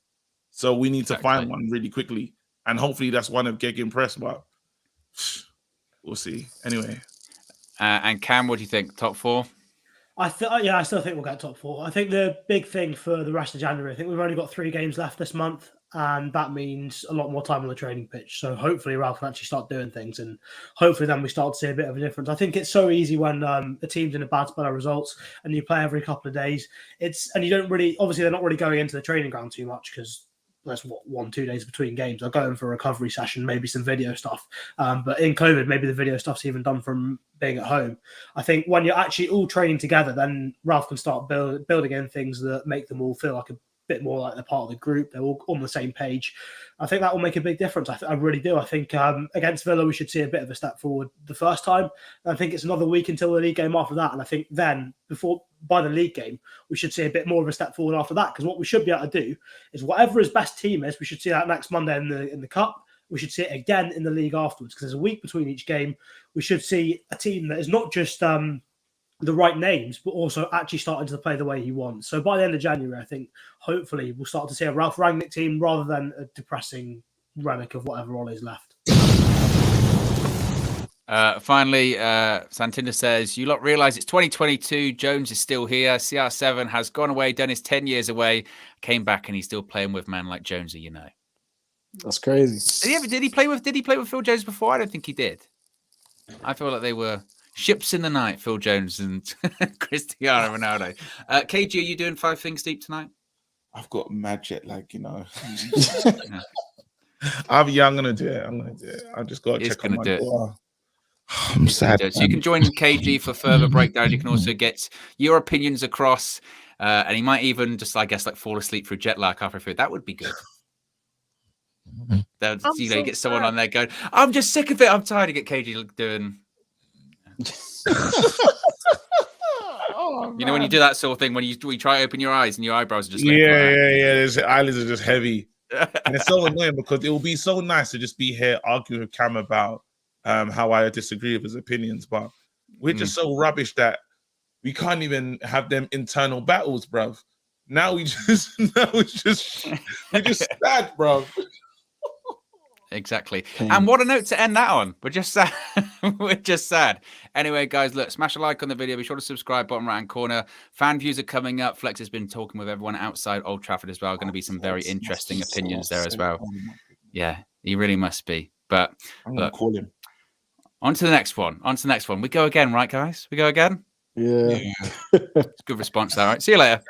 So we need to find one really quickly. And hopefully that's one of Gegenpress, but we'll see. Anyway. And Cam, what do you think? Top 4? I still think we'll get top 4. I think the big thing for the rest of January, I think we've only got 3 games left this month, and that means a lot more time on the training pitch. So hopefully Ralf can actually start doing things, and hopefully then we start to see a bit of a difference. I think it's so easy when a team's in a bad spell of results and you play every couple of days. And you don't really, obviously they're not really going into the training ground too much because there's 1-2 days between games. They're going for a recovery session, maybe some video stuff. But in COVID, maybe the video stuff's even done from being at home. I think when you're actually all training together, then Ralf can start building in things that make them all feel like a bit more like they're part of the group. They're all on the same page. I think that will make a big difference. I really do. I think against Villa, we should see a bit of a step forward the first time. I think it's another week until the league game after that. And I think then, by the league game, we should see a bit more of a step forward after that. Because what we should be able to do is whatever his best team is, we should see that next Monday in the Cup. We should see it again in the league afterwards because there's a week between each game. We should see a team that is not just the right names, but also actually starting to play the way he wants. So by the end of January, I think hopefully we'll start to see a Ralf Rangnick team rather than a depressing relic of whatever all is left. Finally, Santinder says, you lot realise it's 2022. Jones is still here. CR7 has gone away, done his 10 years away, came back, and he's still playing with man like Jonesy, you know. That's crazy. Did he play with Phil Jones before? I don't think he did. I feel like they were ships in the night, Phil Jones and Cristiano Ronaldo. KG, are you doing 5 things deep tonight? I've got mad jet lag, you know. I'm gonna do it. I just got to check on my door. I'm sad. So you can join KG for further breakdown. You can also get your opinions across, and he might even just, I guess, fall asleep through jet lag halfway through. That would be good. You get someone on there going, I'm just sick of it. I'm tired of get KG doing. You know when you do that sort of thing when you try to open your eyes and your eyebrows are just His eyelids are just heavy, and it's so annoying because it will be so nice to just be here arguing with Cam about how I disagree with his opinions, but we're just so rubbish that we can't even have them internal battles, bruv. Now we're just sad, bruv. Exactly. And what a note to end that on. We're just sad. We're just sad. Anyway, guys, look, smash a like on the video. Be sure to subscribe, bottom right-hand corner. Fan views are coming up. Flex has been talking with everyone outside Old Trafford as well. Going to be some very interesting opinions there as well. Yeah, he really must be. But I'm going to call him. On to the next one. We go again, right, guys? We go again? Yeah. It's good response there. All right. See you later.